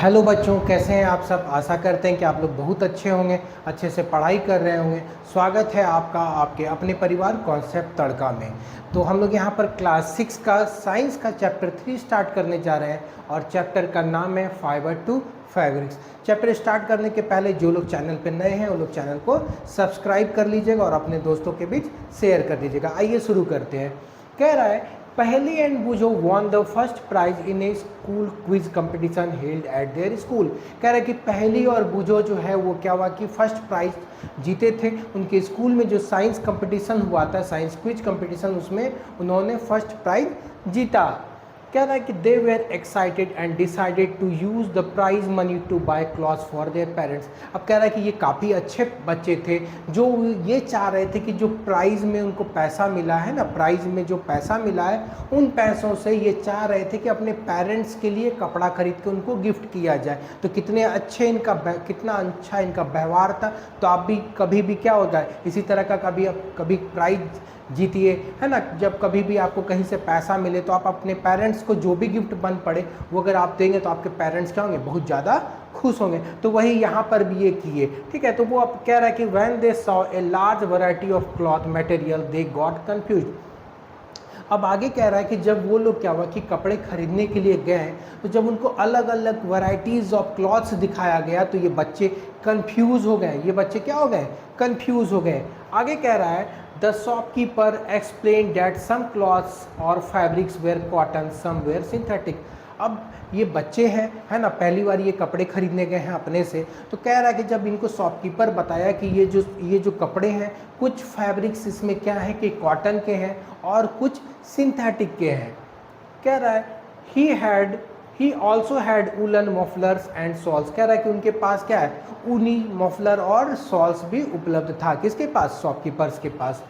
Hello बच्चों, कैसे हैं आप सब। आशा करते हैं कि आप लोग बहुत अच्छे होंगे, अच्छे से पढ़ाई कर रहे होंगे। स्वागत है आपका आपके अपने परिवार कॉन्सेप्ट तड़का में। तो हम लोग यहाँ पर क्लास 6 का साइंस का चैप्टर 3 स्टार्ट करने जा रहे हैं और चैप्टर का नाम है fibre to fabrics. Chapter start करने के पहले जो लोग चैनल पर नए हैं वो लोग चैनल को सब्सक्राइब कर लीजिएगा और अपने दोस्तों के बीच शेयर कर दीजिएगा। आइए शुरू करते हैं। कह रहा है, Paheli and Boojho won the first prize in a school quiz competition held at their school. कह रहे कि पहली और बुझो जो है वो क्या हुआ कि फर्स्ट प्राइज जीते थे उनके स्कूल में। जो साइंस कंपटीशन हुआ था, साइंस क्विज कंपटीशन, उसमें उन्होंने फर्स्ट प्राइज जीता। कह रहा है कि they were excited and decided to use the prize money to buy clothes for their parents. अब कह रहा है कि ये काफ़ी अच्छे बच्चे थे जो ये चाह रहे थे कि जो प्राइज़ में उनको पैसा मिला है ना, प्राइज़ में जो पैसा मिला है उन पैसों से ये चाह रहे थे कि अपने पेरेंट्स के लिए कपड़ा खरीद के उनको गिफ्ट किया जाए। तो कितना अच्छा इनका व्यवहार था। तो आप भी कभी भी क्या होता है इसी तरह का कभी प्राइज जीतिए, है ना। जब कभी भी आपको कहीं से पैसा मिले तो आप अपने पेरेंट्स को जो भी गिफ्ट बन पड़े वो अगर आप देंगे तो आपके पेरेंट्स क्या होंगे, बहुत ज़्यादा खुश होंगे। तो वही यहाँ पर भी ये किए, ठीक है। तो वो अब कह रहा है कि when they saw a large variety of cloth material they got confuse. अब आगे कह रहा है कि जब वो लोग क्या हुआ कि कपड़े खरीदने के लिए गए तो जब उनको अलग अलग वैरायटीज़ ऑफ क्लॉथ्स दिखाया गया तो ये बच्चे कंफ्यूज हो गए। ये बच्चे क्या हो गए, कंफ्यूज हो गए। आगे कह रहा है, the shopkeeper explain that some clothes और fabrics were cotton, some were synthetic. अब ये बच्चे हैं, है ना, पहली बार ये कपड़े खरीदने गए हैं अपने से। तो कह रहा है कि जब इनको शॉपकीपर बताया कि ये जो कपड़े हैं, कुछ फैब्रिक्स इसमें क्या है कि कॉटन के हैं और कुछ सिंथेटिक के हैं। कह रहा है he also had woollen mufflers and shawls. कह रहा है कि उनके पास क्या है, ऊनी मफलर और शॉल्स भी उपलब्ध था। किसके पास, शॉपकीपर्स के पास।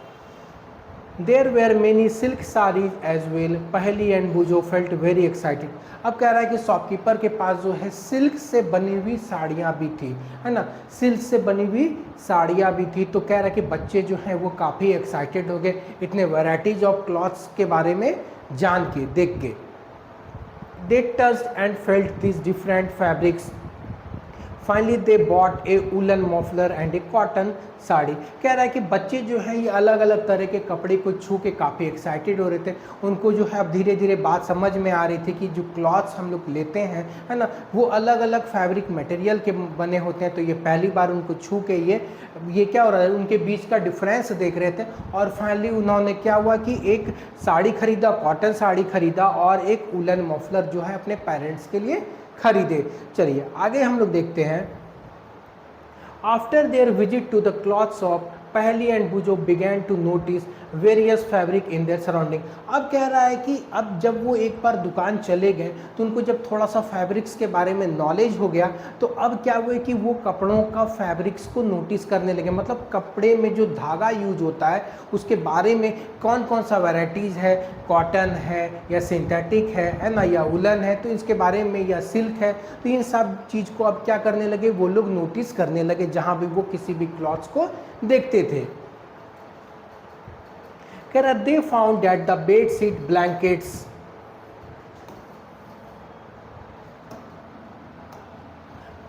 There were many silk saris as well. Paheli and Boojho felt very excited. अब कह रहा है कि शॉपकीपर के पास जो है सिल्क से बनी हुई साड़ियाँ भी थी, है ना, सिल्क से बनी हुई साड़ियाँ भी थी। तो कह रहा है कि बच्चे जो हैं वो काफ़ी एक्साइटेड हो गए इतने वैराइटीज ऑफ क्लॉथ्स के बारे में जान के, देख के। They touched and felt these different fabrics. Finally they bought a woolen muffler and a cotton sari. कह रहा है कि बच्चे जो हैं ये अलग अलग तरह के कपड़े को छू के काफ़ी एक्साइटेड हो रहे थे। उनको जो है अब धीरे धीरे बात समझ में आ रही थी कि जो क्लॉथ्स हम लोग लेते हैं, है ना, वो अलग अलग फैब्रिक मटेरियल के बने होते हैं। तो ये पहली बार उनको छू के ये क्या हो रहा है, उनके बीच का डिफरेंस देख रहे थे। और फाइनली उन्होंने क्या हुआ कि एक साड़ी खरीदा, कॉटन साड़ी खरीदा और एक वूलन मफलर जो है अपने पेरेंट्स के लिए खरीदे। चलिए आगे हम लोग देखते हैं। After their visit to the cloth shop, Paheli and Boojho began to notice various fabric in their surrounding. अब कह रहा है कि अब जब वो एक बार दुकान चले गए तो उनको जब थोड़ा सा फैब्रिक्स के बारे में नॉलेज हो गया तो अब क्या हुआ कि वो कपड़ों का फैब्रिक्स को नोटिस करने लगे। मतलब कपड़े में जो धागा यूज होता है उसके बारे में कौन कौन सा वैराइटीज़ है, कॉटन है या सिंथेटिक है ना, या वुलन है, तो इसके बारे में, या सिल्क है। तो इन सब चीज़ को अब क्या करने लगे, वो लोग नोटिस करने लगे जहाँ भी वो किसी भी क्लॉथ्स को देखते थे। कह रहा they found that the bed sheet, blankets,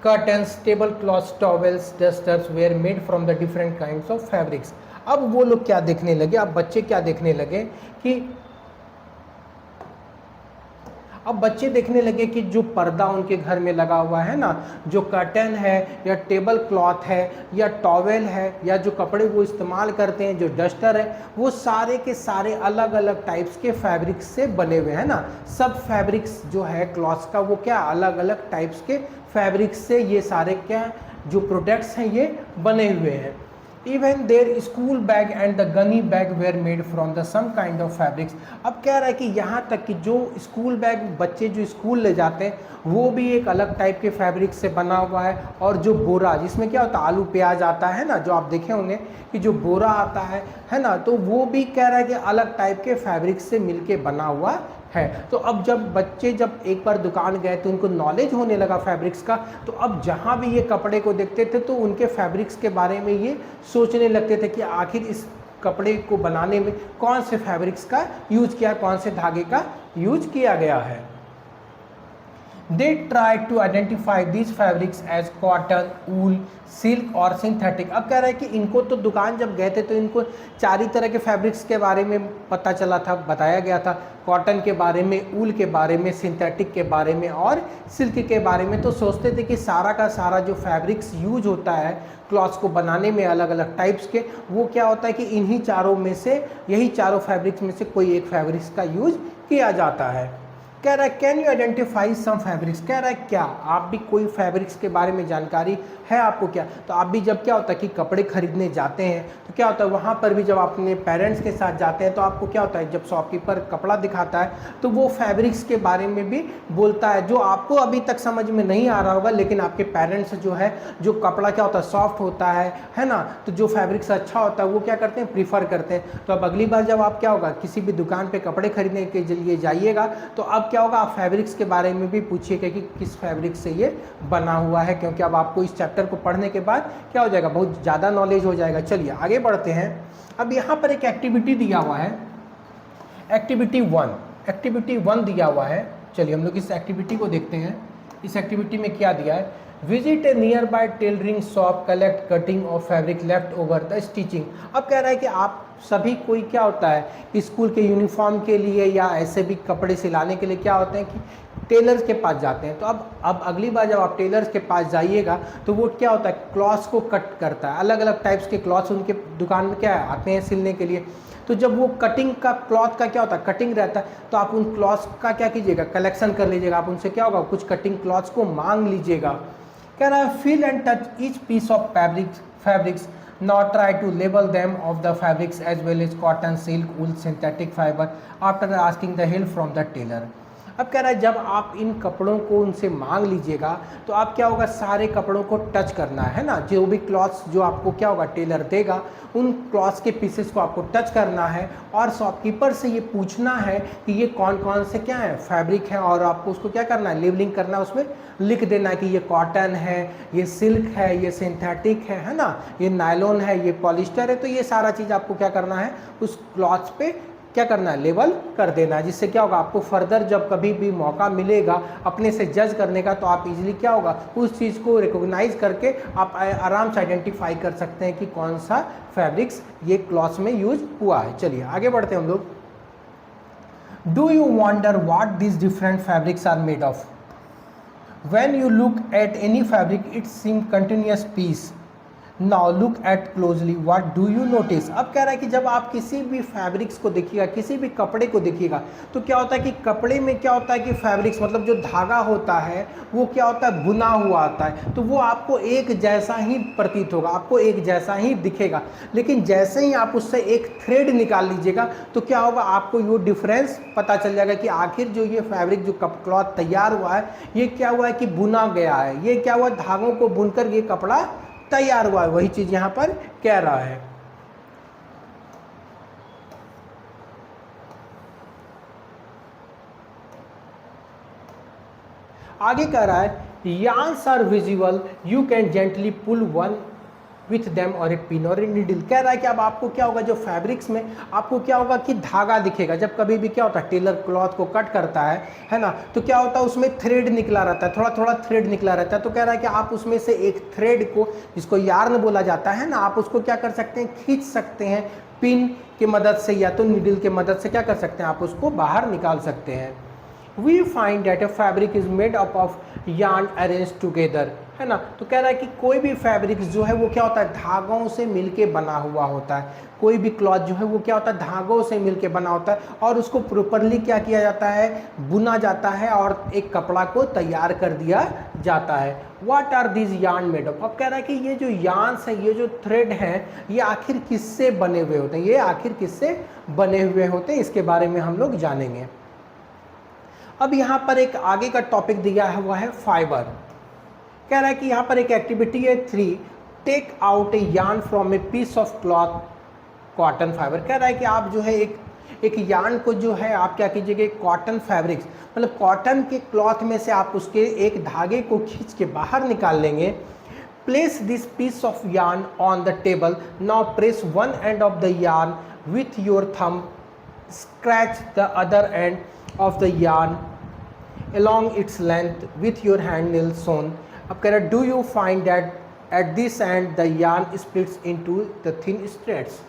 curtains, table clothes, towels, dusters were made from the different kinds of fabrics. अब वो लोग क्या देखने लगे, अब बच्चे क्या देखने लगे कि अब बच्चे देखने लगे कि जो पर्दा उनके घर में लगा हुआ है ना, जो कर्टन है या टेबल क्लॉथ है या टॉवेल है या जो कपड़े वो इस्तेमाल करते हैं, जो डस्टर है, वो सारे के सारे अलग अलग टाइप्स के फैब्रिक्स से बने हुए हैं ना। सब फैब्रिक्स जो है क्लॉथ्स का वो क्या अलग अलग टाइप्स के फैब्रिक्स से ये सारे क्या जो प्रोडक्ट्स हैं ये बने हुए हैं। Even their school bag and the gunny bag were made from the some kind of fabrics। अब कह रहा है कि यहाँ तक कि जो स्कूल बैग बच्चे जो स्कूल ले जाते हैं वो भी एक अलग टाइप के फैब्रिक से बना हुआ है। और जो बोरा जिसमें क्या होता है, आलू प्याज आता है ना, जो आप देखे होंगे कि जो बोरा आता है ना, तो वो भी कह रहा है कि अलग टाइप के फैब्रिक से मिलके बना हुआ है। तो अब जब बच्चे जब एक बार दुकान गए तो उनको नॉलेज होने लगा फैब्रिक्स का। तो अब जहाँ भी ये कपड़े को देखते थे तो उनके फैब्रिक्स के बारे में ये सोचने लगते थे कि आखिर इस कपड़े को बनाने में कौन से फैब्रिक्स का यूज किया, कौन से धागे का यूज किया गया है। They try to identify this fabrics as cotton, wool, silk और सिंथेटिक। अब कह रहा है कि इनको तो दुकान जब गए थे तो इनको 4 ही तरह के फैब्रिक्स के बारे में पता चला था, बताया गया था, कॉटन के बारे में, ऊल के बारे में, सिंथेटिक के बारे में और सिल्क के बारे में। तो सोचते थे कि सारा का सारा जो फैब्रिक्स यूज होता है क्लॉथ्स को बनाने में अलग अलग टाइप्स के, वो क्या होता है कि इन्हीं चारों में से, यही चारों फैब्रिक्स में से कोई एक फैब्रिक्स का यूज किया जाता है। कह रहा है can you identify some fabrics, कह रहा है क्या आप भी कोई फैब्रिक्स के बारे में जानकारी है आपको क्या। तो आप भी जब क्या होता है कि कपड़े खरीदने जाते हैं तो क्या होता है वहाँ पर भी जब अपने पेरेंट्स के साथ जाते हैं तो आपको क्या होता है जब शॉपकीपर कपड़ा दिखाता है तो वो फैब्रिक्स के बारे में भी बोलता है, जो आपको अभी तक समझ में नहीं आ रहा होगा, लेकिन आपके पेरेंट्स जो है, जो कपड़ा क्या होता है सॉफ्ट होता है ना, तो जो फैब्रिक्स अच्छा होता है वो क्या करते हैं प्रीफर करते हैं। तो अब अगली बार जब आप क्या होगा किसी भी दुकान पर कपड़े खरीदने के लिए जाइएगा तो अब क्या होगा आप फैब्रिक्स के बारे में भी पूछिएगा कि किस फैब्रिक से ये बना हुआ है, क्योंकि अब आपको इस चैप्टर को पढ़ने के बाद क्या हो जाएगा बहुत ज़्यादा नॉलेज हो जाएगा। चलिए आगे बढ़ते हैं। अब यहाँ पर एक एक्टिविटी दिया हुआ है, एक्टिविटी 1 दिया हुआ है। चलिए हम लोग इस एक्टिविटी को देखते हैं। इस एक्टिविटी में क्या दिया है, visit A near by tailoring shop, collect cutting of fabric left over the stitching. अब कह रहा है कि आप सभी कोई क्या होता है स्कूल के यूनिफॉर्म के लिए या ऐसे भी कपड़े सिलाने के लिए क्या होते हैं कि टेलर्स के पास जाते हैं। तो अब अगली बार जब आप टेलर्स के पास जाइएगा तो वो क्या होता है क्लॉथ्स को कट करता है, अलग अलग टाइप्स के क्लॉथ्स उनके दुकान में क्या है आते हैं सिलने के लिए। तो जब वो कटिंग का क्लॉथ का क्या होता है कटिंग रहता है तो आप उन क्लॉथ्स का क्या कीजिएगा कलेक्शन कर लीजिएगा, आप उनसे क्या होगा कुछ कटिंग क्लॉथ्स को मांग लीजिएगा। कह रहा है feel and touch each piece of fabrics not try to label them of the fabrics as well as cotton, silk, wool, synthetic fiber after asking the help from the tailor। अब कह रहा है जब आप इन कपड़ों को उनसे मांग लीजिएगा तो आप क्या होगा सारे कपड़ों को टच करना है ना, जो भी क्लॉथ्स जो आपको क्या होगा टेलर देगा उन क्लॉथ्स के पीसेस को आपको टच करना है और शॉपकीपर से ये पूछना है कि ये कौन कौन से क्या है फैब्रिक है और आपको उसको क्या करना है लेबलिंग करना है, उसमें लिख देना है कि ये कॉटन है, ये सिल्क है, ये सिंथेटिक है ना, ये नायलॉन है, ये पॉलिस्टर है। तो ये सारा चीज़ आपको क्या करना है उस क्लॉथ्स पे क्या करना है लेबल कर देना है, जिससे क्या होगा आपको फर्दर जब कभी भी मौका मिलेगा अपने से जज करने का तो आप इजीली क्या होगा उस चीज़ को रिकॉग्नाइज करके आप आराम से आइडेंटिफाई कर सकते हैं कि कौन सा फैब्रिक्स ये क्लॉथ्स में यूज हुआ है। चलिए आगे बढ़ते हैं हम लोग। Do you wonder what this different fabrics are made of? When you look at any fabric, it seems continuous piece. Now look at closely. What do you notice? अब कह रहा है कि जब आप किसी भी फैब्रिक्स को देखिएगा, किसी भी कपड़े को देखिएगा तो क्या होता है कि कपड़े में क्या होता है कि फैब्रिक्स मतलब जो धागा होता है वो क्या होता है बुना हुआ आता है, तो वो आपको एक जैसा ही प्रतीत होगा, आपको एक जैसा ही दिखेगा। लेकिन जैसे ही आप उससे एक थ्रेड निकाल लीजिएगा तो क्या होगा आपको ये डिफरेंस पता चल जाएगा कि आखिर जो ये फैब्रिक जो क्लॉथ तैयार हुआ है ये क्या हुआ है कि बुना गया है, ये क्या हुआ धागों को बुनकर ये कपड़ा तैयार हुआ है। वही चीज यहां पर कह रहा है। आगे कह रहा है yarns are visible, you can gently pull one with them और ए पिन और ए नीडल। कह रहा है कि अब आपको क्या होगा जो फैब्रिक्स में आपको क्या होगा कि धागा दिखेगा। जब कभी भी क्या होता है टेलर क्लॉथ को कट करता है ना, तो क्या होता है उसमें थ्रेड निकला रहता है, थोड़ा थोड़ा थ्रेड निकला रहता है। तो कह रहा है कि आप उसमें से एक थ्रेड को जिसको यार्न बोला जाता है ना, आप उसको क्या कर सकते हैं खींच सकते हैं पिन की मदद से या तो नीडल की मदद से क्या कर सकते हैं आप उसको बाहर निकाल सकते हैं। We find that a fabric is made up of yarn arranged together, है ना। तो कह रहा है कि कोई भी फैब्रिक जो है वो क्या होता है धागों से मिलके बना हुआ होता है। कोई भी क्लॉथ जो है वो क्या होता है धागों से मिलके बना होता है और उसको प्रॉपरली क्या किया जाता है बुना जाता है और एक कपड़ा को तैयार कर दिया जाता है। What are these yarn made of? अब कह रहा है कि ये जो yarns है, ये जो थ्रेड हैं, ये आखिर किससे बने हुए होते हैं, ये आखिर किससे बने हुए होते हैं, इसके बारे में हम लोग जानेंगे। अब यहाँ पर एक आगे का टॉपिक दिया हुआ है फाइबर। कह रहा है कि यहाँ पर एक एक्टिविटी है 3, take out a yarn from a piece of cloth cotton fibre. कह रहा है कि आप जो है एक यार्न को जो है आप क्या कीजिएगा कॉटन फैब्रिक्स मतलब कॉटन के क्लॉथ में से आप उसके एक धागे को खींच के बाहर निकाल लेंगे। Place this piece of yarn on the table, now press one end of the yarn with your thumb, scratch the other end of the yarn along its length with your hand nail sewn. अब कह रहा है, do you find that at this end the yarn splits into the thin strands.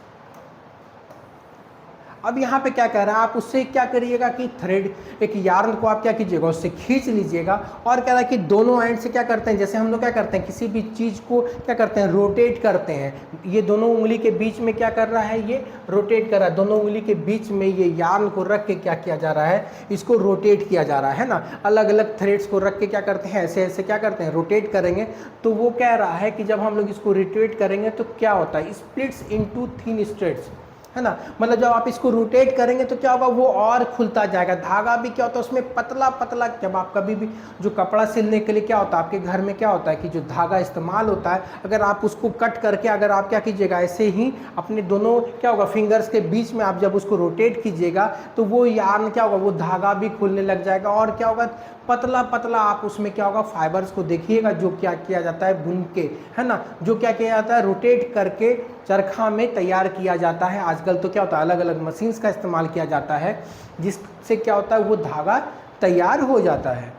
अब यहाँ पे क्या कह रहा है, आप उससे क्या करिएगा कि थ्रेड एक यार्न को आप क्या कीजिएगा, उससे खींच लीजिएगा। और कह रहा है कि दोनों एंड से क्या करते हैं, जैसे हम लोग क्या करते हैं किसी भी चीज़ को क्या करते हैं, रोटेट करते हैं। ये दोनों उंगली के बीच में क्या कर रहा है, ये रोटेट कर रहा है। दोनों उंगली के बीच में ये यार्न को रख के क्या किया जा रहा है, इसको रोटेट किया जा रहा है ना। अलग अलग थ्रेड्स को रख के क्या करते हैं, ऐसे ऐसे क्या करते हैं, रोटेट करेंगे। तो वो कह रहा है कि जब हम लोग इसको रोटेट करेंगे तो क्या होता है, स्प्लिट्स इनटू थिन स्ट्रेड्स, है ना। मतलब जब आप इसको रोटेट करेंगे तो क्या होगा, वो और खुलता जाएगा। धागा भी क्या होता है उसमें पतला पतला। जब आप कभी भी जो कपड़ा सिलने के लिए क्या होता है, आपके घर में क्या होता है कि जो धागा इस्तेमाल होता है, अगर आप उसको कट करके अगर आप क्या कीजिएगा, ऐसे ही अपने दोनों क्या होगा फिंगर्स के बीच में आप जब उसको रोटेट कीजिएगा तो वो यार्न क्या होगा, वो धागा भी खुलने लग जाएगा। और क्या होगा, पतला पतला आप उसमें क्या होगा, फाइबर्स को देखिएगा जो क्या किया जाता है बुन के, है ना, जो क्या किया जाता है, रोटेट करके चरखा में तैयार किया जाता है। आजकल तो क्या होता है, अलग अलग मशीन्स का इस्तेमाल किया जाता है जिससे क्या होता है, वो धागा तैयार हो जाता है।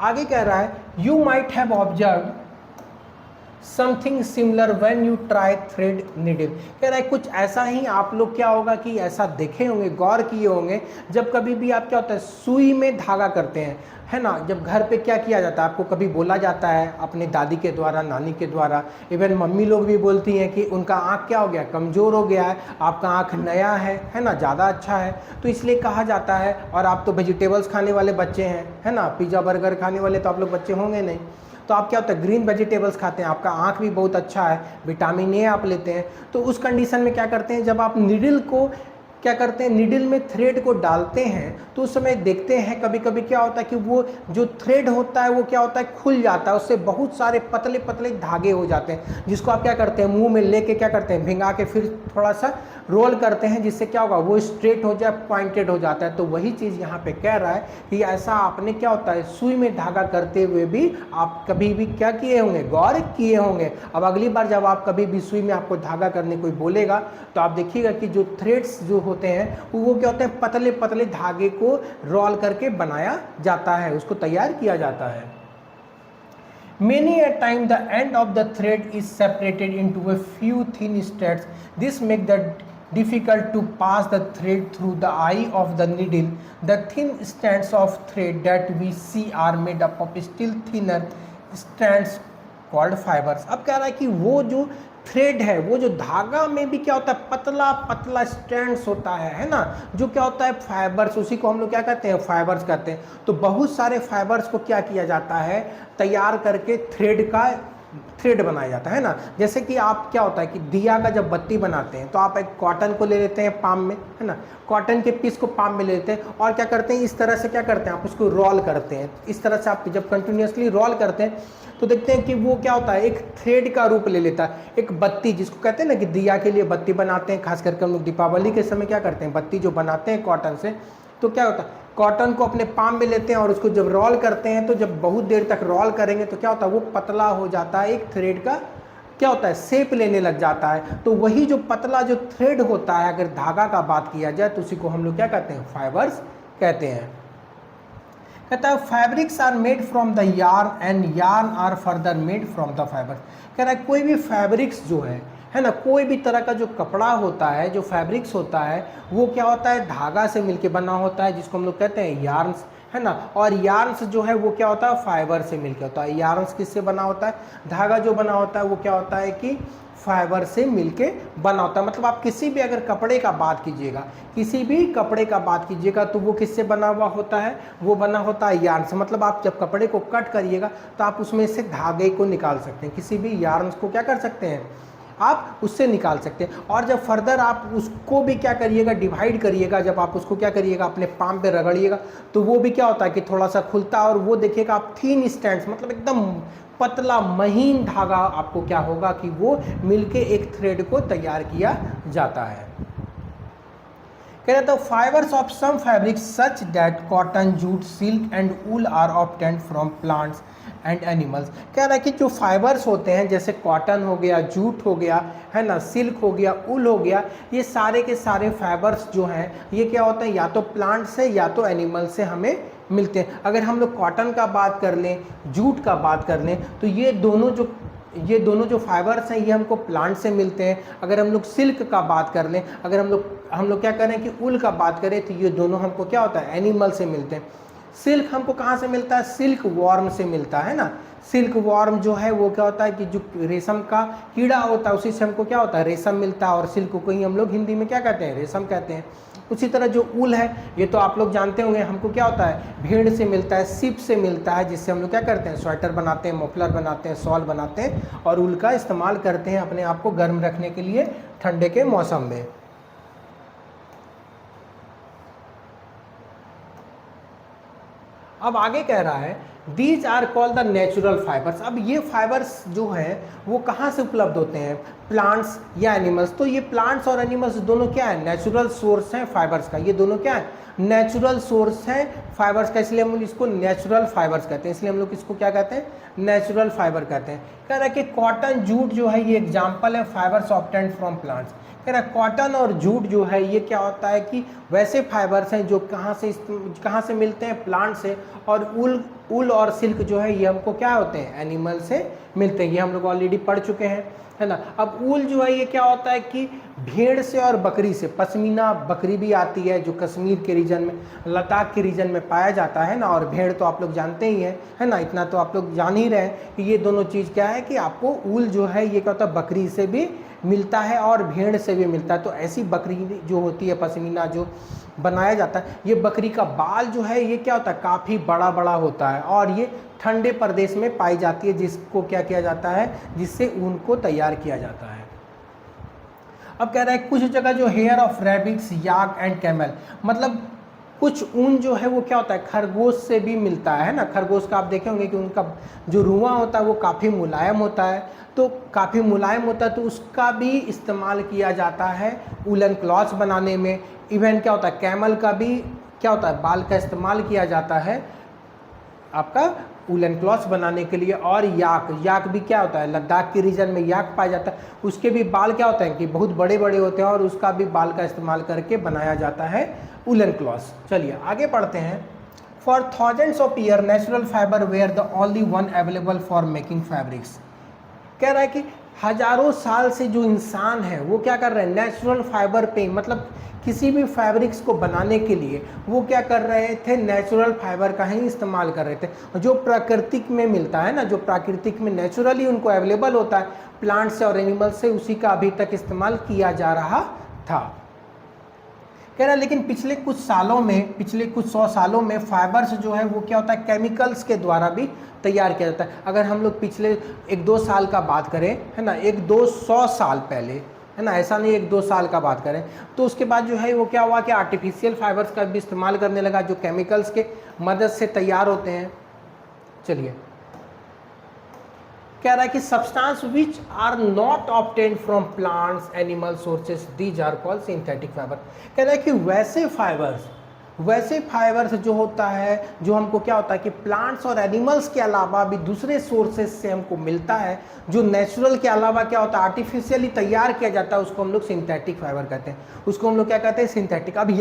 आगे कह रहा है, you might have observe something similar when you try thread needle. कह रहा है कुछ ऐसा ही आप लोग क्या होगा कि ऐसा देखे होंगे, गौर किए होंगे, जब कभी भी आप क्या होता है सुई में धागा करते हैं, है ना। जब घर पे क्या किया जाता है, आपको कभी बोला जाता है अपने दादी के द्वारा, नानी के द्वारा, इवन मम्मी लोग भी बोलती हैं कि उनका आँख क्या हो गया, कमज़ोर हो गया है, आपका आँख नया है ना, ज़्यादा अच्छा है, तो इसलिए कहा जाता है। और आप तो वेजिटेबल्स खाने वाले बच्चे हैं, है ना, पिज़्ज़ा बर्गर खाने वाले तो आप लोग बच्चे होंगे नहीं, तो आप क्या होता है ग्रीन वेजिटेबल्स खाते हैं, आपका आँख भी बहुत अच्छा है, विटामिन ए आप लेते हैं। तो उस कंडीशन में क्या करते हैं, जब आप नीडल को क्या करते हैं, नीडल में थ्रेड को डालते हैं तो उस समय देखते हैं कभी कभी क्या होता है कि वो जो थ्रेड होता है वो क्या होता है, खुल जाता है, उससे बहुत सारे पतले पतले धागे हो जाते हैं, जिसको आप क्या करते हैं मुंह में लेके क्या करते हैं भिंगा के फिर थोड़ा सा रोल करते हैं, जिससे क्या होगा वो स्ट्रेट हो जाए, पॉइंटेड हो जाता है। तो वही चीज़ यहाँ पे कह रहा है कि ऐसा आपने क्या होता है सुई में धागा करते हुए भी आप कभी भी क्या किए होंगे, गौर किए होंगे। अब अगली बार जब आप कभी भी सुई में आपको धागा करने कोई बोलेगा तो आप देखिएगा कि जो थ्रेड्स जो होते हैं वो क्या होते हैं, पतले पतले धागे को रोल करके बनाया जाता है, उसको तैयार किया जाता है। Many a time the end of the thread is separated into a few thin strands. This makes the difficult to pass the thread through the eye of the needle. The thin strands of thread that we see are made up of still thinner strands called fibers. अब कह रहा है कि वो जो thread है, वो जो धागा में भी क्या होता है, पतला पतला स्ट्रैंड्स होता है ना, जो क्या होता है फाइबर्स, उसी को हम लोग क्या कहते हैं, फाइबर्स कहते हैं। तो बहुत सारे फाइबर्स को क्या किया जाता है, तैयार करके थ्रेड बनाया जाता है ना। जैसे कि आप क्या होता है कि दिया का जब बत्ती बनाते हैं तो आप एक कॉटन को ले लेते हैं पाम में, है ना, कॉटन के पीस को पाम में ले लेते हैं और क्या करते हैं, इस तरह से क्या करते हैं, आप उसको रोल करते हैं। इस तरह से आप जब कंटिन्यूसली रोल करते हैं तो देखते हैं कि वो क्या होता है, एक थ्रेड का रूप ले लेता है। एक बत्ती जिसको कहते हैं ना कि दिया के लिए बत्ती बनाते हैं, खास करके हम लोग दीपावली के समय क्या करते हैं, बत्ती जो बनाते हैं कॉटन से, तो क्या होता है कॉटन को अपने पाम में लेते हैं और उसको जब रोल करते हैं तो जब बहुत देर तक रोल करेंगे तो क्या होता है, वो पतला हो जाता है, एक थ्रेड का क्या होता है शेप लेने लग जाता है। तो वही जो पतला जो थ्रेड होता है, अगर धागा का बात किया जाए तो उसी को हम लोग क्या कहते हैं, फाइबर्स कहते हैं। कहता है fabrics are made from the yarn and yarn are further made from the fibres. कह रहा है कोई भी फैब्रिक्स जो है ना, कोई भी तरह का जो कपड़ा होता है, जो फैब्रिक्स होता है, वो क्या होता है, धागा से मिलके बना होता है, जिसको हम लोग कहते हैं यार्न्स, है ना। और यार्न्स जो है वो क्या होता है, फाइबर से मिलके होता है। यार्न्स किससे बना होता है, धागा जो बना होता है वो क्या होता है कि फाइबर से मिलके बना होता है। मतलब आप किसी भी अगर कपड़े का बात कीजिएगा, किसी भी कपड़े का बात कीजिएगा तो वो किससे बना हुआ होता है, वो बना होता है यार्न से। मतलब आप जब कपड़े को कट करिएगा तो आप उसमें से धागे को निकाल सकते हैं, किसी भी यार्न को क्या कर सकते हैं, आप उससे निकाल सकते हैं। और जब फर्दर आप उसको भी क्या करिएगा, डिवाइड करिएगा, जब आप उसको क्या करिएगा अपने पाम पे रगड़िएगा तो वो भी क्या होता है कि थोड़ा सा खुलता है और वो देखिएगा आप थिन स्ट्रैंड्स, मतलब एकदम पतला महीन धागा आपको क्या होगा कि वो मिलके एक थ्रेड को तैयार किया जाता है। कह रहे तो fibres of some fabrics such that cotton, jute, silk and wool are obtained from plants and animals. कह रहा है कि जो फाइबर्स होते हैं जैसे कॉटन हो गया, जूट हो गया, है ना, सिल्क हो गया, ऊल हो गया, ये सारे के सारे फाइबर्स जो हैं ये क्या होते हैं, या तो प्लांट से या तो एनिमल से हमें मिलते हैं। अगर हम लोग कॉटन का बात कर लें, जूट का बात कर लें, तो ये दोनों जो फाइबर्स हैं ये हमको प्लांट से मिलते हैं। अगर हम लोग सिल्क का बात कर लें, अगर हम लोग क्या करें कि ऊल का बात करें, तो ये दोनों हमको क्या होता है, एनिमल से मिलते हैं। सिल्क हमको कहाँ से मिलता है, सिल्क वॉर्म से मिलता है ना। सिल्क वॉर्म जो है वो क्या होता है कि जो रेशम का कीड़ा होता है उसी से हमको क्या होता है, रेशम मिलता है, और सिल्क को ही हम लोग हिंदी में क्या कहते हैं, रेशम कहते हैं। उसी तरह जो ऊल है ये तो आप लोग जानते होंगे, हमको क्या होता है, भेड़ से मिलता है, सीप से मिलता है, जिससे हम लोग क्या करते हैं, स्वेटर बनाते हैं, मफलर बनाते हैं, शॉल बनाते हैं, और ऊल का इस्तेमाल करते हैं अपने आप को गर्म रखने के लिए ठंडे के मौसम में। अब आगे कह रहा है these are called the natural fibres. अब ये फाइबर्स जो हैं वो कहाँ से उपलब्ध होते हैं, प्लांट्स या एनिमल्स। तो ये प्लांट्स और एनिमल्स दोनों क्या है, नेचुरल सोर्स हैं फाइबर्स का। ये दोनों क्या है, नेचुरल सोर्स हैं फाइबर्स का, इसलिए हम लोग इसको नेचुरल फाइबर्स कहते हैं। इसलिए हम लोग इसको क्या कहते हैं, नेचुरल फाइबर कहते हैं। कह रहा है कि कॉटन, जूट जो है ये एग्जाम्पल है फाइबर्स ऑब्टेन्ड फ्रॉम प्लांट्स। कह रहा है कॉटन और जूट जो है ये क्या होता है कि वैसे फाइबर्स हैं जो कहाँ से मिलते हैं, प्लांट से। और ऊल और सिल्क जो है ये हमको क्या होते हैं, एनिमल से मिलते हैं। ये हम लोग ऑलरेडी पढ़ चुके हैं, है ना। अब ऊल जो है ये क्या होता है कि भेड़ से और बकरी से, पश्मीना बकरी भी आती है जो कश्मीर के रीजन में, लद्दाख के रीजन में पाया जाता है ना। और भेड़ तो आप लोग जानते ही हैं, है ना, इतना तो आप लोग जान ही रहे हैं कि ये दोनों चीज़ क्या है कि आपको ऊल जो है ये क्या होता है, बकरी से भी मिलता है और भेड़ से भी मिलता है। तो ऐसी बकरी जो होती है, पश्मीना जो बनाया जाता है, ये बकरी का बाल जो है ये क्या होता है, काफ़ी बड़ा बड़ा होता है, और ये ठंडे प्रदेश में पाई जाती है, जिसको क्या किया जाता है, जिससे ऊन को तैयार किया जाता है। अब कह रहा है कुछ जगह जो hair of rabbits, yak and camel, मतलब कुछ ऊन जो है वो क्या होता है, खरगोश से भी मिलता है ना। खरगोश का आप देखे होंगे कि उनका जो रुआं होता है वो काफ़ी मुलायम होता है, तो काफ़ी मुलायम होता है, तो उसका भी इस्तेमाल किया जाता है वूलन क्लॉथ्स बनाने में। इवन क्या होता है, कैमल का भी क्या होता है, बाल का इस्तेमाल किया जाता है आपका वूलन क्लॉथ्स बनाने के लिए। और याक भी क्या होता है, लद्दाख के रीजन में याक पाया जाता है, उसके भी बाल क्या होते हैं कि बहुत बड़े बड़े होते हैं, और उसका भी बाल का इस्तेमाल करके बनाया जाता है वूलन क्लॉथ्स। चलिए आगे पढ़ते हैं। For thousands of year natural fibre were the only one available for making fabrics. कह रहा है कि हजारों साल से जो इंसान है वो क्या कर रहे हैं, नेचुरल फाइबर पे, मतलब किसी भी फैब्रिक्स को बनाने के लिए वो क्या कर रहे थे, नेचुरल फाइबर का ही इस्तेमाल कर रहे थे। जो प्राकृतिक में मिलता है ना, जो प्राकृतिक में नेचुरली उनको अवेलेबल होता है प्लांट से और एनिमल से, उसी का अभी तक इस्तेमाल किया जा रहा था। कह रहा है लेकिन पिछले कुछ 100 सालों में फाइबर्स जो है वो क्या होता है, केमिकल्स के द्वारा भी तैयार किया जाता है। अगर हम लोग पिछले 1-2 साल का बात करें, है ना, 100-200 साल पहले, है ना, ऐसा नहीं 1-2 साल का बात करें, तो उसके बाद जो है वो क्या हुआ कि आर्टिफिशियल फाइबर्स का भी इस्तेमाल करने लगा, जो केमिकल्स के मदद से तैयार होते हैं। चलिए कह रहा है कि substance which are not obtained from plants, animal sources, these are called synthetic fibre. कह रहा है कि वैसे फाइबर्स जो होता है, जो हमको क्या होता है कि प्लांट्स और एनिमल्स के अलावा भी दूसरे सोर्सेस से हमको मिलता है, जो नेचुरल के अलावा क्या होता है, आर्टिफिशियली तैयार किया जाता है, उसको हम लोग सिंथेटिक फाइबर कहते हैं। उसको हम लोग क्या कहते हैं, सिंथेटिक। अब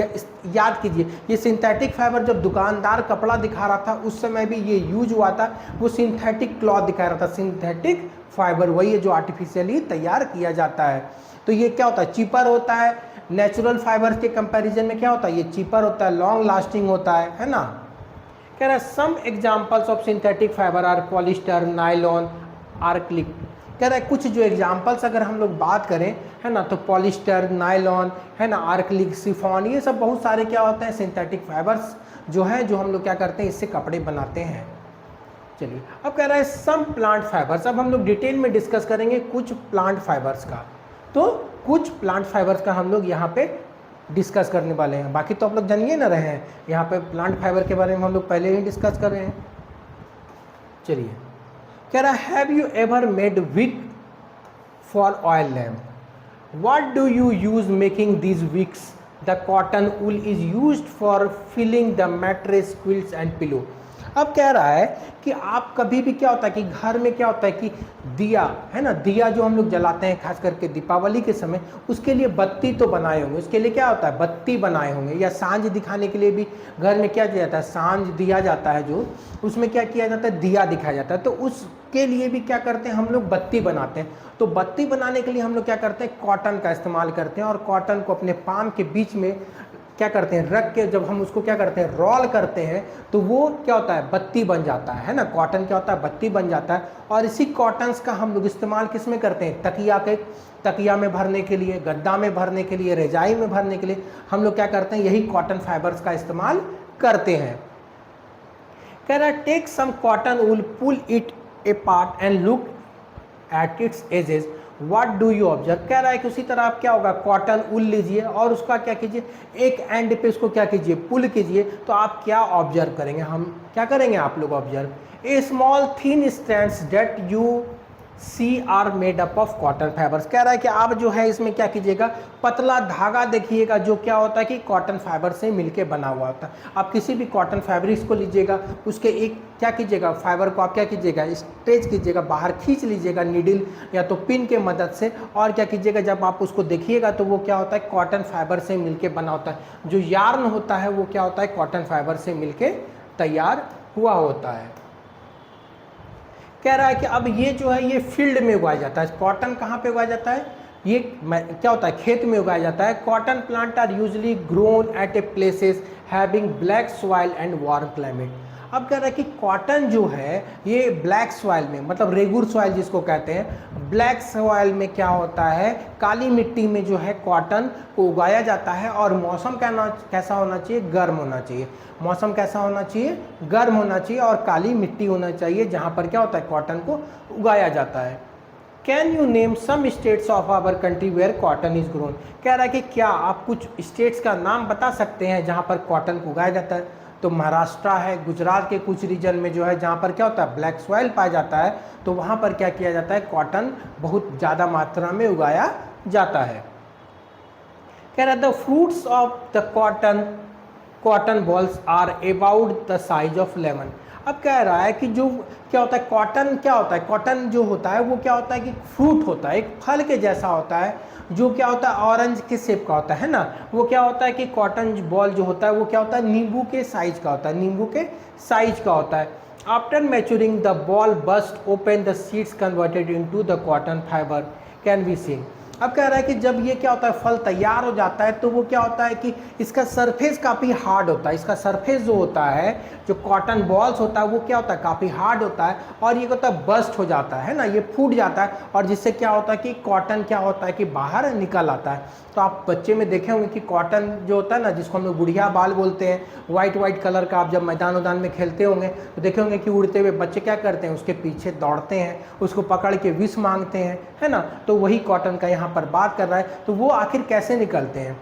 याद कीजिए, ये सिंथेटिक फाइबर जब दुकानदार कपड़ा दिखा रहा था उस समय भी ये यूज हुआ था, वो सिंथेटिक क्लॉथ दिखा रहा था। सिंथेटिक फाइबर वही है जो आर्टिफिशियली तैयार किया जाता है। तो ये क्या होता है, चीपर होता है, नेचुरल फाइबर्स के कंपैरिजन में क्या होता है, ये चीपर होता है, लॉन्ग लास्टिंग होता है ना। कह रहा है some examples of synthetic fiber are polyester, nylon, acrylic. कह रहा है कुछ जो एग्जांपल्स अगर हम लोग बात करें, है ना, तो पॉलिस्टर, नायलॉन, है ना, आर्क्लिक, शिफॉन, ये सब बहुत सारे क्या होते हैं, सिंथेटिक फाइबर्स जो है, जो हम लोग क्या करते हैं, इससे कपड़े बनाते हैं। चलिए अब कह रहा है सम प्लांट फाइबर्स। अब हम लोग डिटेल में डिस्कस करेंगे कुछ प्लांट फाइबर्स का। तो कुछ प्लांट फाइबर्स का हम लोग यहाँ पे डिस्कस करने वाले हैं, बाकी तो आप लोग जानिए ना रहे हैं, यहाँ पे प्लांट फाइबर के बारे में हम लोग पहले ही डिस्कस कर रहे हैं। चलिए कह रहा है have you ever made wick for oil lamp, what do you use making these wicks, the cotton wool is used for filling the mattress, quilts and pillow. अब कह रहा है कि आप कभी भी क्या होता है कि घर में क्या होता है कि दिया है ना, दिया जो हम लोग जलाते हैं खास करके दीपावली के समय, उसके लिए बत्ती तो बनाए होंगे, उसके लिए क्या होता है बत्ती बनाए होंगे, या सांझ दिखाने के लिए भी घर में क्या किया जाता है, सांझ दिया जाता है जो, उसमें क्या किया जाता है दिया दिखाया जाता है, तो उसके लिए भी क्या करते हैं हम लोग बत्ती बनाते हैं। तो बत्ती बनाने के लिए हम लोग क्या करते हैं कॉटन का इस्तेमाल करते हैं, और कॉटन को अपने पाम के बीच में क्या करते हैं रख के जब हम उसको क्या करते हैं रोल करते हैं तो वो क्या होता है बत्ती बन जाता है ना, कॉटन क्या होता है बत्ती बन जाता है। और इसी कॉटन्स का हम लोग इस्तेमाल किस में करते हैं, तकिया में भरने के लिए, गद्दा में भरने के लिए, रजाई में भरने के लिए हम लोग क्या करते हैं यही कॉटन फाइबर्स का इस्तेमाल करते हैं। कह रहा है take some cotton wool, pull it apart and look at its edges, what do you observe. कह रहा है कि उसी तरह आप क्या होगा कॉटन ऊल लीजिए और उसका क्या कीजिए एक एंड पे उसको क्या कीजिए पुल कीजिए, तो आप क्या ऑब्जर्व करेंगे, हम क्या करेंगे आप लोग observe, a small thin strands that you see are made up of cotton fibres. कह रहा है कि आप जो है इसमें क्या कीजिएगा पतला धागा देखिएगा जो क्या होता है कि कॉटन फाइबर से मिलके बना हुआ होता है। आप किसी भी कॉटन फैब्रिक्स को लीजिएगा, उसके एक क्या कीजिएगा फाइबर को आप क्या कीजिएगा स्ट्रेच कीजिएगा, बाहर खींच लीजिएगा नीडल या तो पिन के मदद से, और क्या कीजिएगा जब आप उसको देखिएगा तो वो क्या होता है कॉटन फाइबर से मिलके बना होता है। जो यार्न होता है वो क्या होता है कॉटन फाइबर से मिलके तैयार हुआ होता है। कह रहा है कि अब ये जो है ये फील्ड में उगाया जाता है। कॉटन कहाँ पे उगाया जाता है, ये क्या होता है खेत में उगाया जाता है। Cotton plant are usually grown at a places having black soil and warm climate. अब कह रहा है कि कॉटन जो है ये ब्लैक सॉइल में, मतलब रेगुर सॉइल जिसको कहते हैं, ब्लैक सॉइल में क्या होता है काली मिट्टी में जो है कॉटन को उगाया जाता है। और मौसम कैसा होना चाहिए, गर्म होना चाहिए। मौसम कैसा होना चाहिए, गर्म होना चाहिए, और काली मिट्टी होना चाहिए जहाँ पर क्या होता है कॉटन को उगाया जाता है। Can you name some states of our country where cotton is grown. कह रहा है कि क्या आप कुछ स्टेट्स का नाम बता सकते हैं जहाँ पर कॉटन को उगाया जाता है। तो महाराष्ट्र है, गुजरात के कुछ रीजन में जो है जहाँ पर क्या होता है ब्लैक सॉइल पाया जाता है, तो वहाँ पर क्या किया जाता है कॉटन बहुत ज़्यादा मात्रा में उगाया जाता है। कह रहा है the fruits of the cotton balls are about the size of lemon. अब कह रहा है कि जो क्या होता है कॉटन, क्या होता है कॉटन जो होता है वो क्या होता है कि फ्रूट होता है, एक फल के जैसा होता है, जो क्या होता है ऑरेंज के शेप का होता है ना। वो क्या होता है कि कॉटन बॉल जो होता है वो क्या होता है नींबू के साइज का होता है, नींबू के साइज का होता है। After maturing the ball burst open the seeds converted into the cotton fibre can be seen. अब कह रहा है कि जब ये क्या होता है फल तैयार हो जाता है तो वो क्या होता है कि इसका सरफेस काफ़ी हार्ड होता है। इसका सरफेस जो होता है जो कॉटन बॉल्स होता है वो क्या होता है काफ़ी हार्ड होता है, और ये होता है बस्ट हो जाता है ना, ये फूट जाता है, और जिससे क्या होता है कि कॉटन क्या होता है कि बाहर निकल आता है। तो आप बच्चे में देखे होंगे कि कॉटन जो होता है ना जिसको हम लोग बुढ़िया बाल बोलते हैं, वाइट कलर का, आप जब मैदान में खेलते होंगे तो देखे होंगे कि उड़ते हुए बच्चे क्या करते हैं उसके पीछे दौड़ते हैं, उसको पकड़ के विष मांगते हैं, है ना। तो वही कॉटन का यहाँ पर बात कर रहा है। तो वो आखिर कैसे निकलते हैं,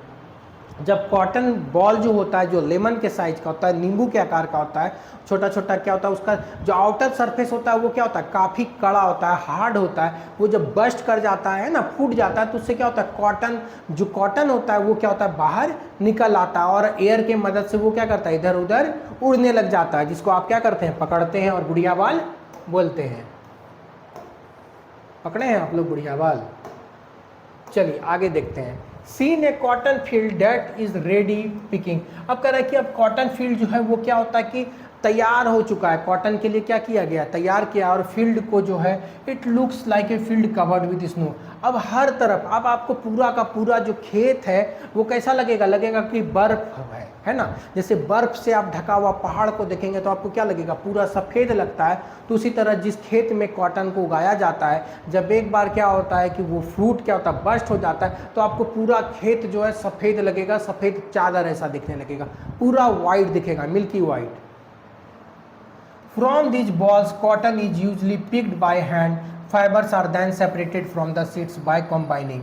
जब कॉटन बॉल जो होता है जो लेमन के साइज का होता है, नींबू के आकार का होता है, छोटा छोटा क्या होता है उसका जो आउटर सरफेस होता है वो क्या होता है काफ़ी कड़ा होता है, हार्ड होता है। वो जब बस्ट कर जाता है ना, फूट जाता है, तो उससे क्या होता है कॉटन जो कॉटन होता है वो क्या होता है बाहर निकल आता है, और एयर के मदद से वो क्या करता है इधर उधर उड़ने लग जाता है, जिसको आप क्या करते हैं पकड़ते हैं और बुढ़िया बाल बोलते हैं। पकड़े हैं आप लोग बुढ़िया बाल। चलिए आगे देखते हैं। Seen a cotton field that is ready picking. अब कह रहा है कि अब कॉटन फील्ड जो है वो क्या होता है कि तैयार हो चुका है, कॉटन के लिए क्या किया गया तैयार किया, और फील्ड को जो है it looks like a field covered with snow. अब हर तरफ अब आपको पूरा का पूरा जो खेत है वो कैसा लगेगा, लगेगा कि बर्फ है ना। जैसे बर्फ से आप ढका हुआ पहाड़ को देखेंगे तो आपको क्या लगेगा पूरा सफ़ेद लगता है। तो उसी तरह जिस खेत में कॉटन को उगाया जाता है, जब एक बार क्या होता है कि वो फ्रूट क्या होता है बस्ट हो जाता है, तो आपको पूरा खेत जो है सफ़ेद लगेगा, सफ़ेद चादर ऐसा दिखने लगेगा, पूरा वाइट दिखेगा, milky white. From these balls, cotton is usually picked by hand. Fibers are then separated from the seeds by combing.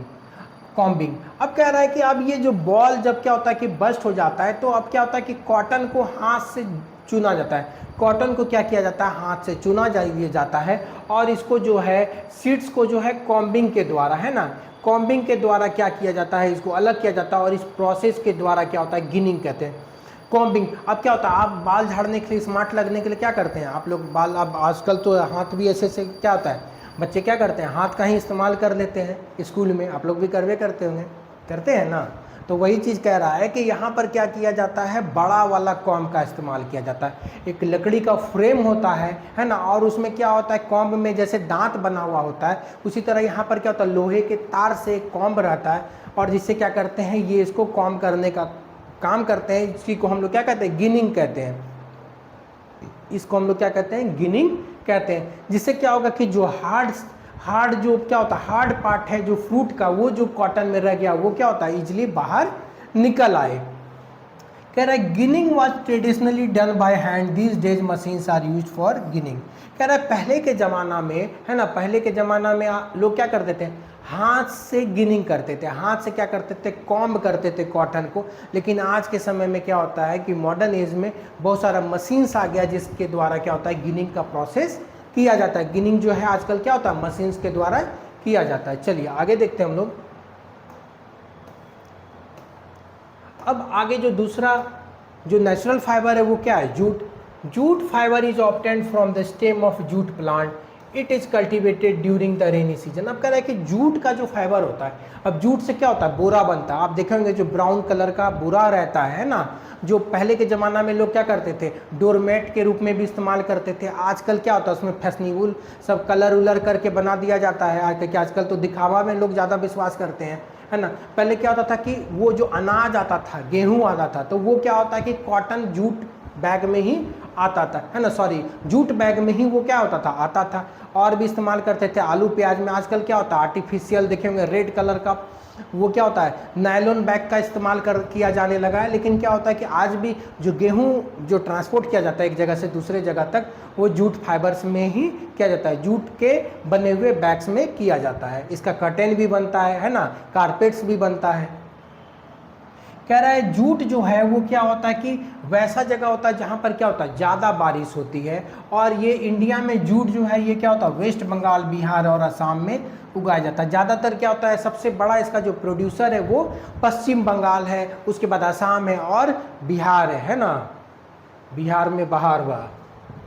अब कह रहा है कि अब ये जो बॉल जब क्या होता है कि बस्ट हो जाता है, तो अब क्या होता है कि कॉटन को हाथ से चुना जाता है। कॉटन को क्या किया जाता है हाथ से चुना जाता है, और इसको जो है सीड्स को जो है कॉम्बिंग के द्वारा, है ना, कॉम्बिंग के द्वारा क्या किया जाता है इसको अलग किया जाता है, और इस प्रोसेस के द्वारा क्या होता है गिनिंग कहते हैं। कॉम्बिंग। अब क्या होता है, आप बाल झाड़ने के लिए, स्मार्ट लगने के लिए क्या करते हैं आप लोग, बाल अब आजकल तो हाथ भी ऐसे से क्या होता है, बच्चे क्या करते हैं, हाथ का ही इस्तेमाल कर लेते हैं स्कूल में, आप लोग भी करवे करते होंगे, करते हैं ना। तो वही चीज़ कह रहा है कि यहाँ पर क्या किया जाता है, बड़ा वाला कॉम्ब का इस्तेमाल किया जाता है। एक लकड़ी का फ्रेम होता है ना, और उसमें क्या होता है, कॉम्ब में जैसे दांत बना हुआ होता है, उसी तरह यहाँ पर क्या होता है, लोहे के तार से कॉम्ब रहता है, और जिससे क्या करते हैं, ये इसको कॉम्ब करने का काम करते हैं। इसी को हम लोग क्या कहते हैं, गिनिंग कहते हैं। इसको हम लोग क्या कहते हैं, गिनिंग कहते हैं। जिससे क्या होगा कि जो हार्ड जो क्या होता है, हार्ड पार्ट है जो फ्रूट का, वो जो कॉटन में रह गया, वो क्या होता है, इजिली बाहर निकल आए। कह रहा है ginning was traditionally done by hand, these days machines are use for ginning. कह रहा है पहले के ज़माना में, है ना, पहले के ज़माना में लोग क्या करते थे, हाथ से गिनिंग करते थे, हाथ से क्या करते थे, कॉम्ब करते थे कॉटन को। लेकिन आज के समय में क्या होता है कि मॉडर्न एज में बहुत सारा मशीन्स आ गया, जिसके द्वारा क्या होता है, गिनिंग का प्रोसेस किया जाता है। गिनिंग जो है आजकल क्या होता है, मशीन्स के द्वारा किया जाता है। चलिए आगे देखते हैं हम लोग। अब आगे जो दूसरा जो नेचुरल फाइबर है वो क्या है, jute. Jute fibre is obtained from the stem of jute plant, it is cultivated during the rainy season. अब कह रहा है कि जूट का जो फाइबर होता है, अब जूट से क्या होता है, बोरा बनता है। आप देखेंगे जो ब्राउन कलर का बोरा रहता है ना, जो पहले के ज़माना में लोग क्या करते थे, डोरमेट के रूप में भी इस्तेमाल करते थे। आजकल क्या होता है, उसमें फैशनेबल सब कलर उलर करके बना दिया जाता है। आजकल तो दिखावा में लोग ज़्यादा विश्वास करते हैं, है ना। पहले क्या होता था कि वो जो अनाज आता था, गेहूं आता था, तो वो क्या होता है कि कॉटन जूट बैग में ही आता था, है ना, सॉरी जूट बैग में ही वो क्या होता था, आता था। और भी इस्तेमाल करते थे आलू प्याज में। आजकल क्या होता है, आर्टिफिशियल देखेंगे रेड कलर का, वो क्या होता है, नायलॉन बैग का इस्तेमाल किया जाने लगा है। लेकिन क्या होता है कि आज भी जो गेहूं जो ट्रांसपोर्ट किया जाता है एक जगह से दूसरे जगह तक, वो जूट फाइबर्स में ही किया जाता है, जूट के बने हुए बैग्स में किया जाता है। इसका कर्टेन भी बनता है ना, कारपेट्स भी बनता है। कह रहा है जूट जो है वो क्या होता है कि वैसा जगह होता है जहाँ पर क्या होता है, ज़्यादा बारिश होती है। और ये इंडिया में जूट जो है ये क्या होता है, वेस्ट बंगाल, बिहार और असम में उगाया जाता है। ज़्यादातर क्या होता है, सबसे बड़ा इसका जो प्रोड्यूसर है वो पश्चिम बंगाल है, उसके बाद असम है और बिहार है ना। बिहार में बहार बा,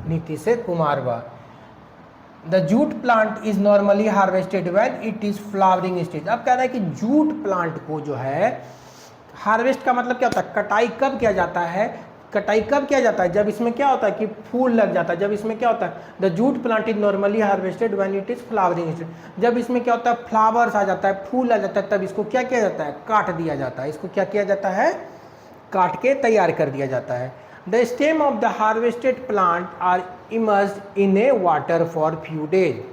नीतीश कुमार बा। The jute plant is normally harvested when it is flowering stage. अब कह रहा है कि जूट प्लांट को जो है हार्वेस्ट का मतलब क्या होता है, कटाई कब किया जाता है, कटाई कब किया जाता है, जब इसमें क्या होता है कि फूल लग जाता है। जब इसमें क्या होता है, the jute plant is normally harvested when it is flowering stage. जब इसमें क्या होता है, फ्लावर्स आ जाता है, फूल आ जाता है, तब इसको क्या किया जाता है, काट दिया जाता है। इसको क्या किया जाता है, काट के तैयार कर दिया जाता है। The stem of the harvested plant are immersed in a water for few days.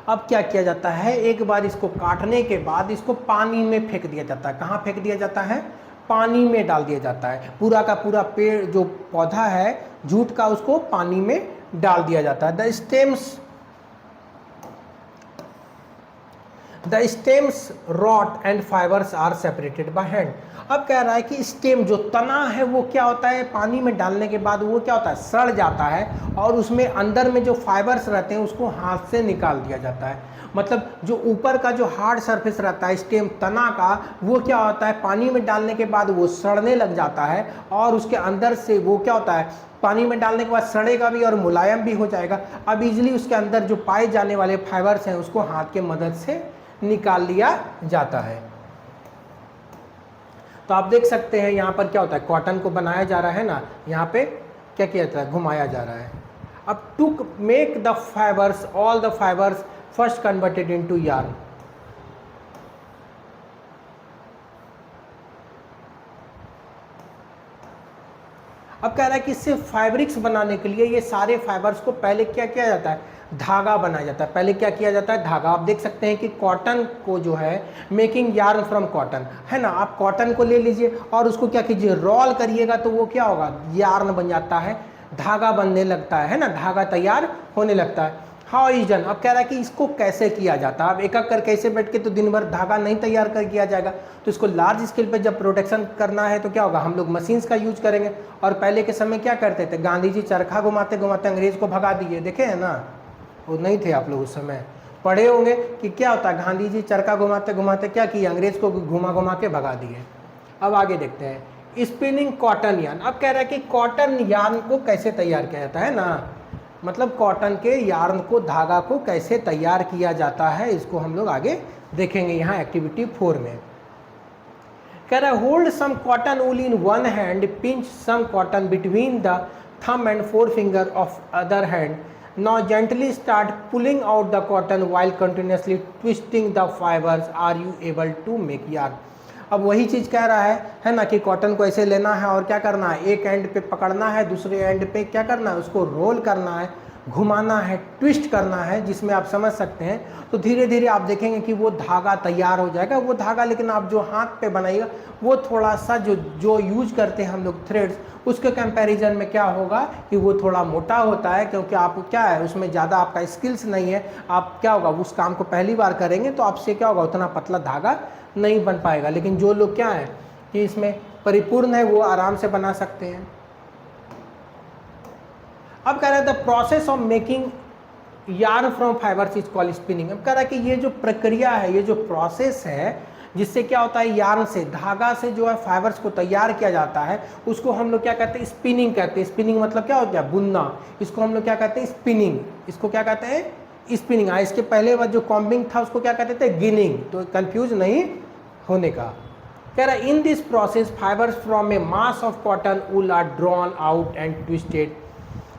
अब क्या किया जाता है, एक बार इसको काटने के बाद इसको पानी में फेंक दिया जाता है। कहाँ फेंक दिया जाता है, पानी में डाल दिया जाता है। पूरा का पूरा पेड़ जो पौधा है जूट का, उसको पानी में डाल दिया जाता है। The stems rot and fibres are separated by hand. अब कह रहा है कि स्टेम जो तना है वो क्या होता है, पानी में डालने के बाद वो क्या होता है, सड़ जाता है, और उसमें अंदर में जो फाइबर्स रहते हैं उसको हाथ से निकाल दिया जाता है। मतलब जो ऊपर का जो हार्ड सरफेस रहता है स्टेम तना का, वो क्या होता है, पानी में डालने के बाद वो सड़ने लग जाता है, और उसके अंदर से वो क्या होता है, पानी में डालने के बाद सड़ेगा भी और मुलायम भी हो जाएगा। अब इजीली उसके अंदर जो पाए जाने वाले फाइबर्स हैं उसको हाथ के मदद से निकाल लिया जाता है। तो आप देख सकते हैं यहाँ पर क्या होता है, कॉटन को बनाया जा रहा है ना, यहाँ पे क्या किया जाता है, घुमाया जा रहा है। अब to make the fibres, all the fibres first converted into yarn. अब कह रहा है कि सिर्फ फैब्रिक्स बनाने के लिए ये सारे फाइबर्स को पहले क्या किया जाता है, धागा बनाया जाता है। पहले क्या किया जाता है, धागा। आप देख सकते हैं कि कॉटन को जो है मेकिंग यार्न फ्रॉम कॉटन, है ना। आप कॉटन को ले लीजिए और उसको क्या कीजिए, रोल करिएगा, तो वो क्या होगा, यार्न बन जाता है, धागा बनने लगता है ना, धागा तैयार होने लगता है। How is done. अब कह रहा है कि इसको कैसे किया जाता है। अब एक एक कर कैसे बैठ के तो दिन भर धागा नहीं तैयार कर किया जाएगा, तो इसको लार्ज स्केल पे जब प्रोडक्शन करना है तो क्या होगा, हम लोग मशीन्स का यूज करेंगे। और पहले के समय क्या करते थे, गांधी जी चरखा घुमाते घुमाते अंग्रेज को भगा दिए, देखे हैं ना, वो नहीं थे आप लोग उस समय, पढ़े होंगे कि क्या होता है, गांधी जी चरखा घुमाते घुमाते क्या किए, अंग्रेज को घुमा घुमा के भगा दिए। अब आगे देखते हैं, स्पिनिंग कॉटन यार्न। अब कह रहा है कि कॉटन यार्न को कैसे तैयार किया जाता है ना, मतलब कॉटन के यार्न को, धागा को कैसे तैयार किया जाता है, इसको हम लोग आगे देखेंगे यहाँ एक्टिविटी 4 में। कह रहा है hold some cotton wool in one hand, pinch some cotton between the thumb and forefinger of other hand, now gently start pulling out the cotton while continuously twisting the fibres, are you able to make yarn. अब वही चीज़ कह रहा है ना, कि cotton को ऐसे लेना है और क्या करना है, एक एंड पे पकड़ना है, दूसरे एंड पे क्या करना है, उसको रोल करना है, घुमाना है, ट्विस्ट करना है, जिसमें आप समझ सकते हैं। तो धीरे धीरे आप देखेंगे कि वो धागा तैयार हो जाएगा। वो धागा लेकिन आप जो हाथ पे बनाइएगा वो थोड़ा सा जो यूज करते हैं हम लोग थ्रेड्स, उसके कंपैरिजन में क्या होगा कि वो थोड़ा मोटा होता है, क्योंकि आप क्या है उसमें ज़्यादा आपका स्किल्स नहीं है। आप क्या होगा उस काम को पहली बार करेंगे तो आपसे क्या होगा, उतना पतला धागा नहीं बन पाएगा। लेकिन जो लोग क्या है कि इसमें परिपूर्ण है वो आराम से बना सकते हैं। अब कह रहा है the process of making yarn from fibres is called spinning. अब कह रहा है कि ये जो प्रक्रिया है, ये जो प्रोसेस है, जिससे क्या होता है यार्न से, धागा से जो है फाइबर्स को तैयार किया जाता है, उसको हम लोग क्या कहते हैं, स्पिनिंग कहते हैं। स्पिनिंग मतलब क्या होता है, बुनना। इसको हम लोग क्या कहते हैं, स्पिनिंग। इसको क्या कहते हैं, स्पिनिंग। इसके पहले बार जो कॉम्बिंग था उसको क्या कहते थे, गिनिंग। तो कंफ्यूज नहीं होने का। कह रहा है in this process fibres from a mass of cotton wool are drawn out and twisted,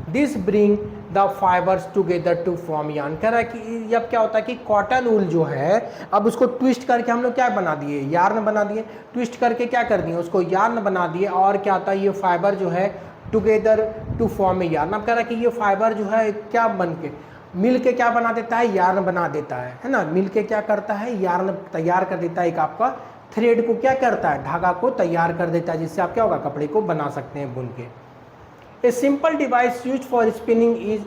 this bring the fibres together to form yarn. कह रहा है कि अब क्या होता है कि कॉटन वूल जो है, अब उसको ट्विस्ट करके हम लोग क्या बना दिए, यार्न बना दिए। ट्विस्ट करके क्या कर दिए, उसको यार्न बना दिए। और क्या होता है, ये फाइबर जो है together to form a yarn. अब कह रहा है कि ये फाइबर जो है क्या बन के मिल के क्या बना देता है, यार्न बना देता है ना। मिल के क्या करता है, यार्न तैयार कर देता है। एक आपका थ्रेड को क्या करता है, धागा को तैयार कर देता है, जिससे आप क्या होगा, कपड़े को बना सकते हैं बुन के। A simple device used for spinning is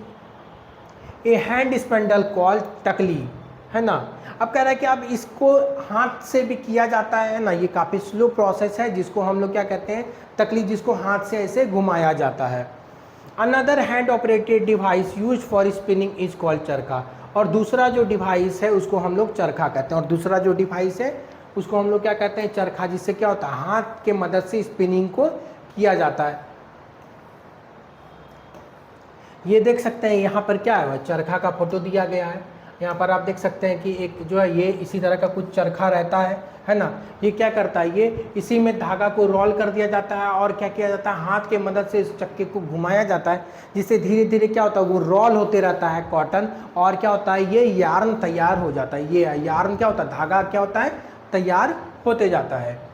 a hand spindle called टकली, है ना। अब कह रहा है कि अब इसको हाथ से भी किया जाता है ना, ये काफ़ी स्लो प्रोसेस है, जिसको हम लोग क्या कहते हैं, तकली, जिसको हाथ से ऐसे घुमाया जाता है। Another hand operated device use for spinning is called चरखा। और दूसरा जो डिवाइस है उसको हम लोग चरखा कहते हैं। और दूसरा जो डिवाइस है उसको हम लोग क्या कहते हैं, चरखा, जिससे क्या होता है, हाथ के मदद से स्पिनिंग को किया जाता है। ये देख सकते हैं यहाँ पर क्या है, चरखा का फोटो दिया गया है। यहाँ पर आप देख सकते हैं कि एक जो है ये इसी तरह का कुछ चरखा रहता है ना। ये क्या करता है, ये इसी में धागा को रोल कर दिया जाता है और क्या किया जाता है, हाथ के मदद से इस चक्के को घुमाया जाता है, जिससे धीरे धीरे क्या होता है, वो रोल होते रहता है कॉटन। और क्या होता है, ये यार्न तैयार हो जाता है। ये यार्न क्या होता है, धागा क्या होता है, तैयार होते जाता है।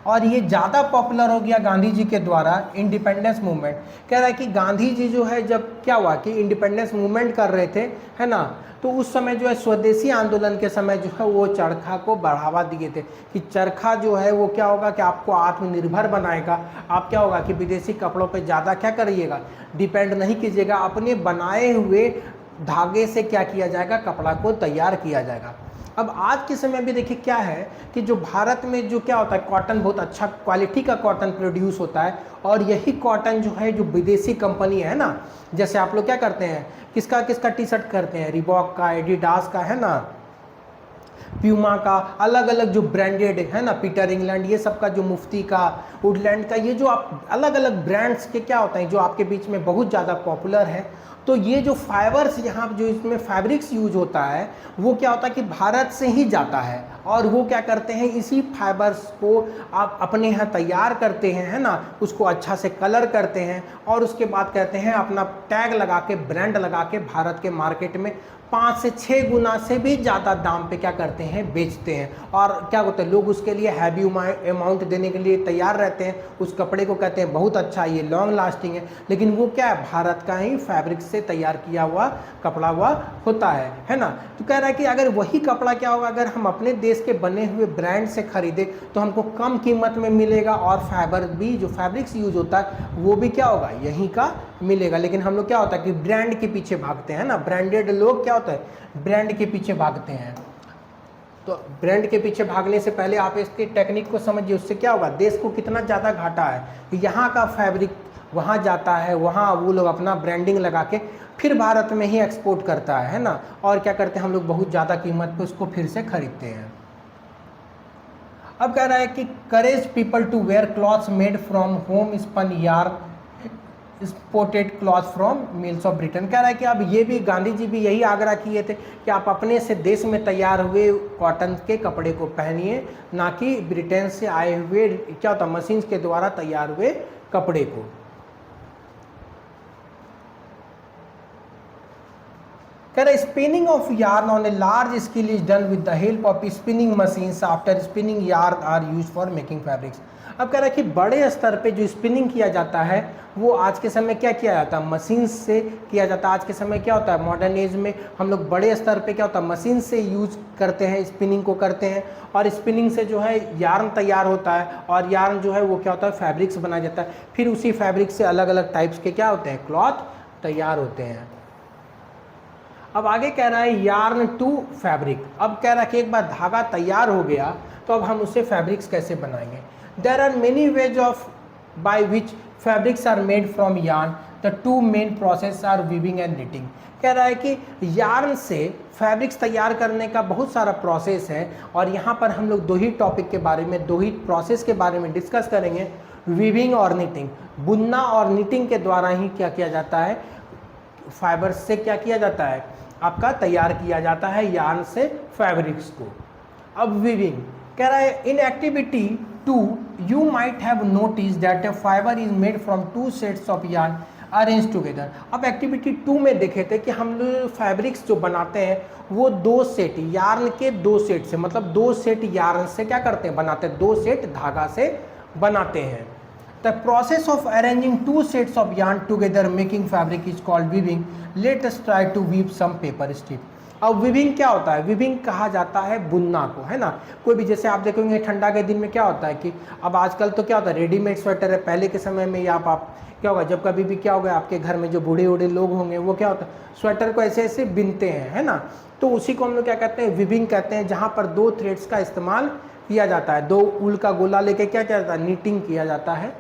और ये ज़्यादा पॉपुलर हो गया गांधी जी के द्वारा इंडिपेंडेंस मूवमेंट। कह रहा है कि गांधी जी जो है जब क्या हुआ कि इंडिपेंडेंस मूवमेंट कर रहे थे, है ना, तो उस समय जो है स्वदेशी आंदोलन के समय जो है वो चरखा को बढ़ावा दिए थे कि चरखा जो है वो क्या होगा कि आपको आत्मनिर्भर बनाएगा। आप क्या होगा कि विदेशी कपड़ों पे ज़्यादा क्या करिएगा, डिपेंड नहीं कीजिएगा, अपने बनाए हुए धागे से क्या किया जाएगा, कपड़ा को तैयार किया जाएगा। अब आज के समय में देखिए क्या है कि जो भारत में जो क्या होता है, कॉटन बहुत अच्छा क्वालिटी का कॉटन प्रोड्यूस होता है। और यही कॉटन जो है जो विदेशी कंपनी है ना, जैसे आप लोग क्या करते हैं, किसका किसका टी शर्ट करते हैं, रिबॉक का, एडिडास का, है ना, प्यूमा का, अलग अलग जो ब्रांडेड है ना, पीटर इंग्लैंड, ये सब का, जो मुफ्ती का, वुडलैंड का, ये जो आप अलग अलग ब्रांड्स के क्या होता है जो आपके बीच में बहुत ज़्यादा पॉपुलर है। तो ये जो फाइबर्स यहाँ जो इसमें फैब्रिक्स यूज होता है वो क्या होता है कि भारत से ही जाता है। और वो क्या करते हैं, इसी फाइबर्स को आप अपने यहाँ तैयार करते हैं, है ना, उसको अच्छा से कलर करते हैं और उसके बाद कहते हैं अपना टैग लगा के, ब्रांड लगा के भारत के मार्केट में 5 से 6 गुना से भी ज़्यादा दाम पे क्या करते हैं, बेचते हैं। और क्या होता है, लोग उसके लिए हैवी अमाउंट देने के लिए तैयार रहते हैं। उस कपड़े को कहते हैं बहुत अच्छा, ये लॉन्ग लास्टिंग है, लेकिन वो क्या है, भारत का ही फैब्रिक से तैयार किया हुआ कपड़ा हुआ होता है ना। तो कह रहा है कि अगर वही कपड़ा क्या होगा, अगर हम अपने देश के बने हुए ब्रांड से खरीदे तो हमको कम कीमत में मिलेगा और फाइबर भी, जो फैब्रिक्स यूज होता है वो भी क्या होगा, यहीं का मिलेगा। लेकिन हम लोग क्या होता है कि ब्रांड के पीछे भागते हैं ना, ब्रांडेड लोग क्या होता है, ब्रांड के पीछे भागते हैं। तो ब्रांड के पीछे भागने से पहले आप इसके टेक्निक को समझिए, उससे क्या होगा, देश को कितना ज़्यादा घाटा है कि यहाँ का फैब्रिक वहाँ जाता है, वहाँ वो लोग अपना ब्रांडिंग लगा के फिर भारत में ही एक्सपोर्ट करता है ना। और क्या करते हैं, हम लोग बहुत ज़्यादा कीमत पे उसको फिर से खरीदते हैं। अब कह रहा है कि courage people to wear clothes made from home spun yarn supported cloth from mills of Britain. कह रहा है कि अब ये भी गांधी जी भी यही आग्रह किए थे कि आप अपने से देश में तैयार हुए कॉटन के कपड़े को पहनिए, ना कि ब्रिटेन से आए हुए क्या होता मशीन के द्वारा तैयार हुए कपड़े को। कह रहा है spinning of yarn on a large scale is done with the help of spinning machines after spinning yarn are use for making fabrics. अब कह रहा है कि बड़े स्तर पे जो स्पिनिंग किया जाता है वो आज के समय क्या किया जाता है, मशीन से किया जाता है। आज के समय क्या होता है, मॉडर्न एज में हम लोग बड़े स्तर पे क्या होता है मशीन से यूज करते हैं, स्पिनिंग को करते हैं, और स्पिनिंग से जो है यार्न तैयार होता है, और यार्न जो है वो क्या होता है फैब्रिक्स बनाया जाता है। फिर उसी फैब्रिक से अलग अलग टाइप्स के क्या होते हैं क्लॉथ तैयार होते हैं। अब आगे कह रहा है यार्न टू फैब्रिक। अब कह रहा है कि एक बार धागा तैयार हो गया तो अब हम उससे फैब्रिक्स कैसे बनाएंगे। There are many ways of by which fabrics are made from yarn, the two main process are weaving and knitting. कह रहा है कि यार्न से फैब्रिक्स तैयार करने का बहुत सारा प्रोसेस है, और यहाँ पर हम लोग दो ही टॉपिक के बारे में, दो ही प्रोसेस के बारे में डिस्कस करेंगे, वीविंग और निटिंग। बुनना और निटिंग के द्वारा ही क्या किया जाता है, फाइबर से क्या किया जाता है आपका तैयार किया जाता है यार्न से फैब्रिक्स को। अब वीविंग कह रहा है in activity 2 you might have notice that a fibre is made from 2 sets of yarn arrange together. अब एक्टिविटी 2 में देखे थे कि हम लोग फैब्रिक्स जो बनाते हैं वो 2 सेट यार्न के 2 सेट से, मतलब 2 सेट यार्न से क्या करते हैं बनाते हैं, 2 सेट धागा से बनाते हैं। The process of arranging 2 sets of yarn together making fabric is called weaving. Let us try to weave some paper strip. अब वीविंग क्या होता है, वीविंग कहा जाता है बुनना को, है ना। कोई भी जैसे आप देखेंगे ठंडा के दिन में क्या होता है कि अब आजकल तो क्या होता है रेडीमेड स्वेटर है, पहले के समय में या आप क्या होगा जब कभी भी क्या होगा आपके घर में जो बूढ़े बूढ़े लोग होंगे वो क्या होता है स्वेटर को ऐसे ऐसे बिनते हैं, है ना। तो उसी को हम लोग क्या कहते हैं वीविंग कहते हैं, जहाँ पर 2 थ्रेड्स का इस्तेमाल किया जाता है, 2 ऊल का गोला लेके क्या किया जाता है नीटिंग किया जाता है।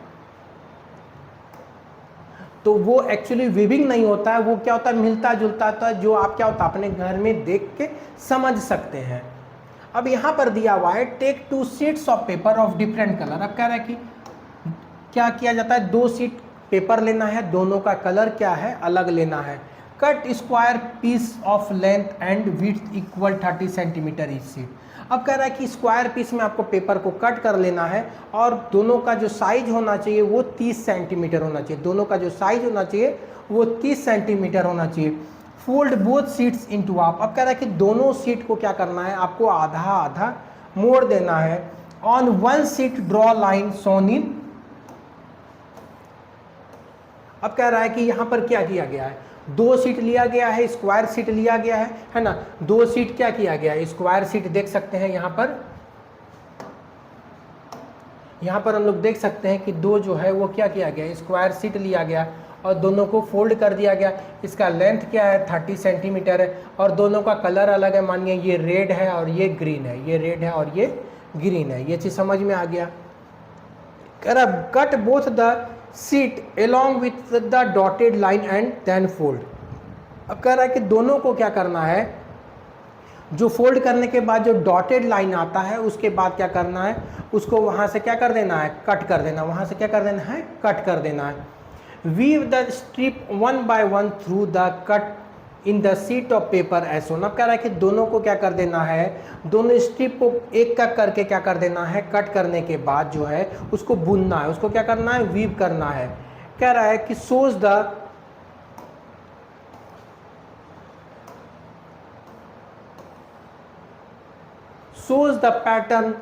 तो वो एक्चुअली वीविंग नहीं होता है, वो क्या होता है मिलता जुलता होता है, जो आप क्या होता है अपने घर में देख के समझ सकते हैं। अब यहाँ पर दिया हुआ है take 2 sheets of paper of different colour. अब कह रहा है कि क्या किया जाता है 2 शीट पेपर लेना है, दोनों का कलर क्या है अलग लेना है। Cut square piece of length and width equal 30 centimetre each sheet. अब कह रहा है कि स्क्वायर पीस में आपको पेपर को कट कर लेना है, और दोनों का जो साइज होना चाहिए वो 30 सेंटीमीटर होना चाहिए, दोनों का जो साइज होना चाहिए वो 30 सेंटीमीटर होना चाहिए। Fold both seats into half. अब कह रहा है कि दोनों सीट को क्या करना है आपको आधा आधा मोड़ देना है। On one sheet draw line shown in. अब कह रहा है कि यहाँ पर क्या किया गया है, 2 सीट लिया गया है, स्क्वायर सीट लिया गया है ना। 2 सीट क्या किया गया है, स्क्वायर सीट देख सकते हैं यहाँ पर हम लोग देख सकते हैं कि 2 जो है वो क्या किया गया स्क्वायर सीट लिया गया, और दोनों को फोल्ड कर दिया गया। इसका लेंथ क्या है 30 सेंटीमीटर है, और दोनों का कलर अलग है, मानिए ये रेड है और ये ग्रीन है, ये रेड है और ये ग्रीन है। ये चीज़ समझ में आ गया। कह रहा cut both the seat along with the dotted line and then fold। अब कह रहा है कि दोनों को क्या करना है, जो फोल्ड करने के बाद जो डॉटेड लाइन आता है उसके बाद क्या करना है उसको वहां से क्या कर देना है कट कर देना, वहां से क्या कर देना है कट कर देना है। Weave the strip 1 by 1 through the cut in the sheet of paper as shown. अब कह रहा है कि दोनों को क्या कर देना है, दोनों स्ट्रिप को एक का करके क्या कर देना है कट करने के बाद जो है उसको बुनना है, उसको क्या करना है वीव करना है। कह रहा है कि shows the pattern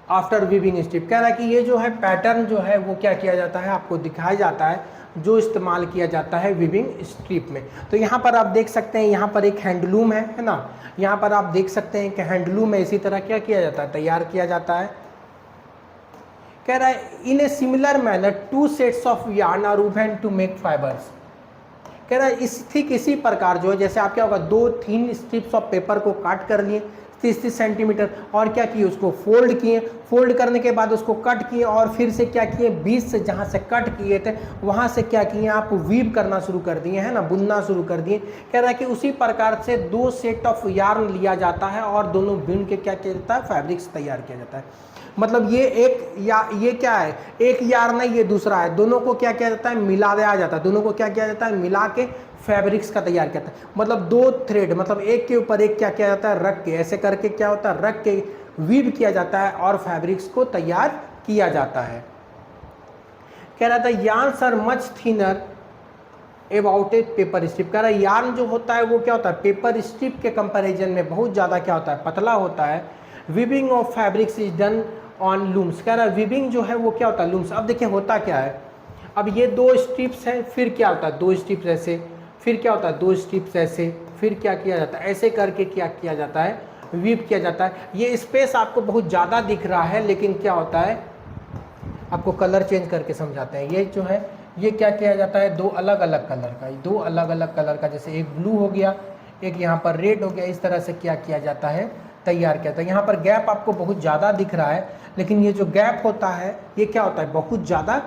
after weaving strip. कह रहा है कि ये जो है पैटर्न जो है वो क्या किया जाता है आपको दिखाया जाता है, जो इस्तेमाल किया जाता है वीविंग स्ट्रिप में। तो यहाँ पर आप देख सकते हैं यहाँ पर एक हैंडलूम है ना, यहाँ पर आप देख सकते हैं कि हैंडलूम में इसी तरह क्या किया जाता है तैयार किया जाता है। कह रहा है in a similar manner 2 sets of yarn are woven to make fibers. कह रहा है ठीक इसी प्रकार जो है जैसे आप क्या होगा 2 थिन स्ट्रिप्स ऑफ पेपर को काट कर लिए, 30-30 सेंटीमीटर, और क्या किए उसको फोल्ड किए, फोल्ड करने के बाद उसको कट किए और फिर से क्या किए बीच से जहाँ से कट किए थे वहाँ से क्या किए आप वीव करना शुरू कर दिए, है ना, बुनना शुरू कर दिए। कह रहा है कि उसी प्रकार से 2 सेट ऑफ यार्न लिया जाता है और दोनों बुन के क्या किया जाता है, फैब्रिक्स तैयार किया जाता है। मतलब ये एक या ये क्या है, एक यार्न है, ये दूसरा है, दोनों को क्या किया जाता है, मिला दिया जाता है, दोनों को क्या किया जाता है, मिला के फैब्रिक्स का तैयार किया जाता है। मतलब 2 थ्रेड, मतलब एक के ऊपर एक क्या किया जाता है, रख के, ऐसे करके क्या होता है, रख के वीव किया जाता है और फैब्रिक्स को तैयार किया जाता है। कह रहा था yarns are much thinner about a paper strip. कह रहा है यार्न जो होता है वो क्या होता है, पेपर स्ट्रिप के कंपैरिजन में बहुत ज़्यादा क्या होता है, पतला होता है। Weaving of fabrics is done on looms. कह रहा है वीविंग जो है वो क्या होता है, लूम्स। अब देखिए होता क्या है, अब ये 2 स्ट्रिप्स हैं, फिर क्या होता है 2 स्ट्रिप्स ऐसे, फिर क्या होता है 2 स्ट्रिप्स ऐसे, फिर क्या किया जाता है, ऐसे करके क्या किया जाता है, वीव किया जाता है। ये स्पेस आपको बहुत ज़्यादा दिख रहा है, लेकिन क्या होता है, आपको कलर चेंज करके समझाते हैं। ये जो है ये क्या किया जाता है, 2 अलग अलग कलर का, 2 अलग अलग कलर का, जैसे एक ब्लू हो गया, एक यहाँ पर रेड हो गया, इस तरह से क्या किया जाता है, तैयार किया जाता है। यहाँ पर गैप आपको बहुत ज़्यादा दिख रहा है, लेकिन ये जो गैप होता है ये क्या होता है, बहुत ज़्यादा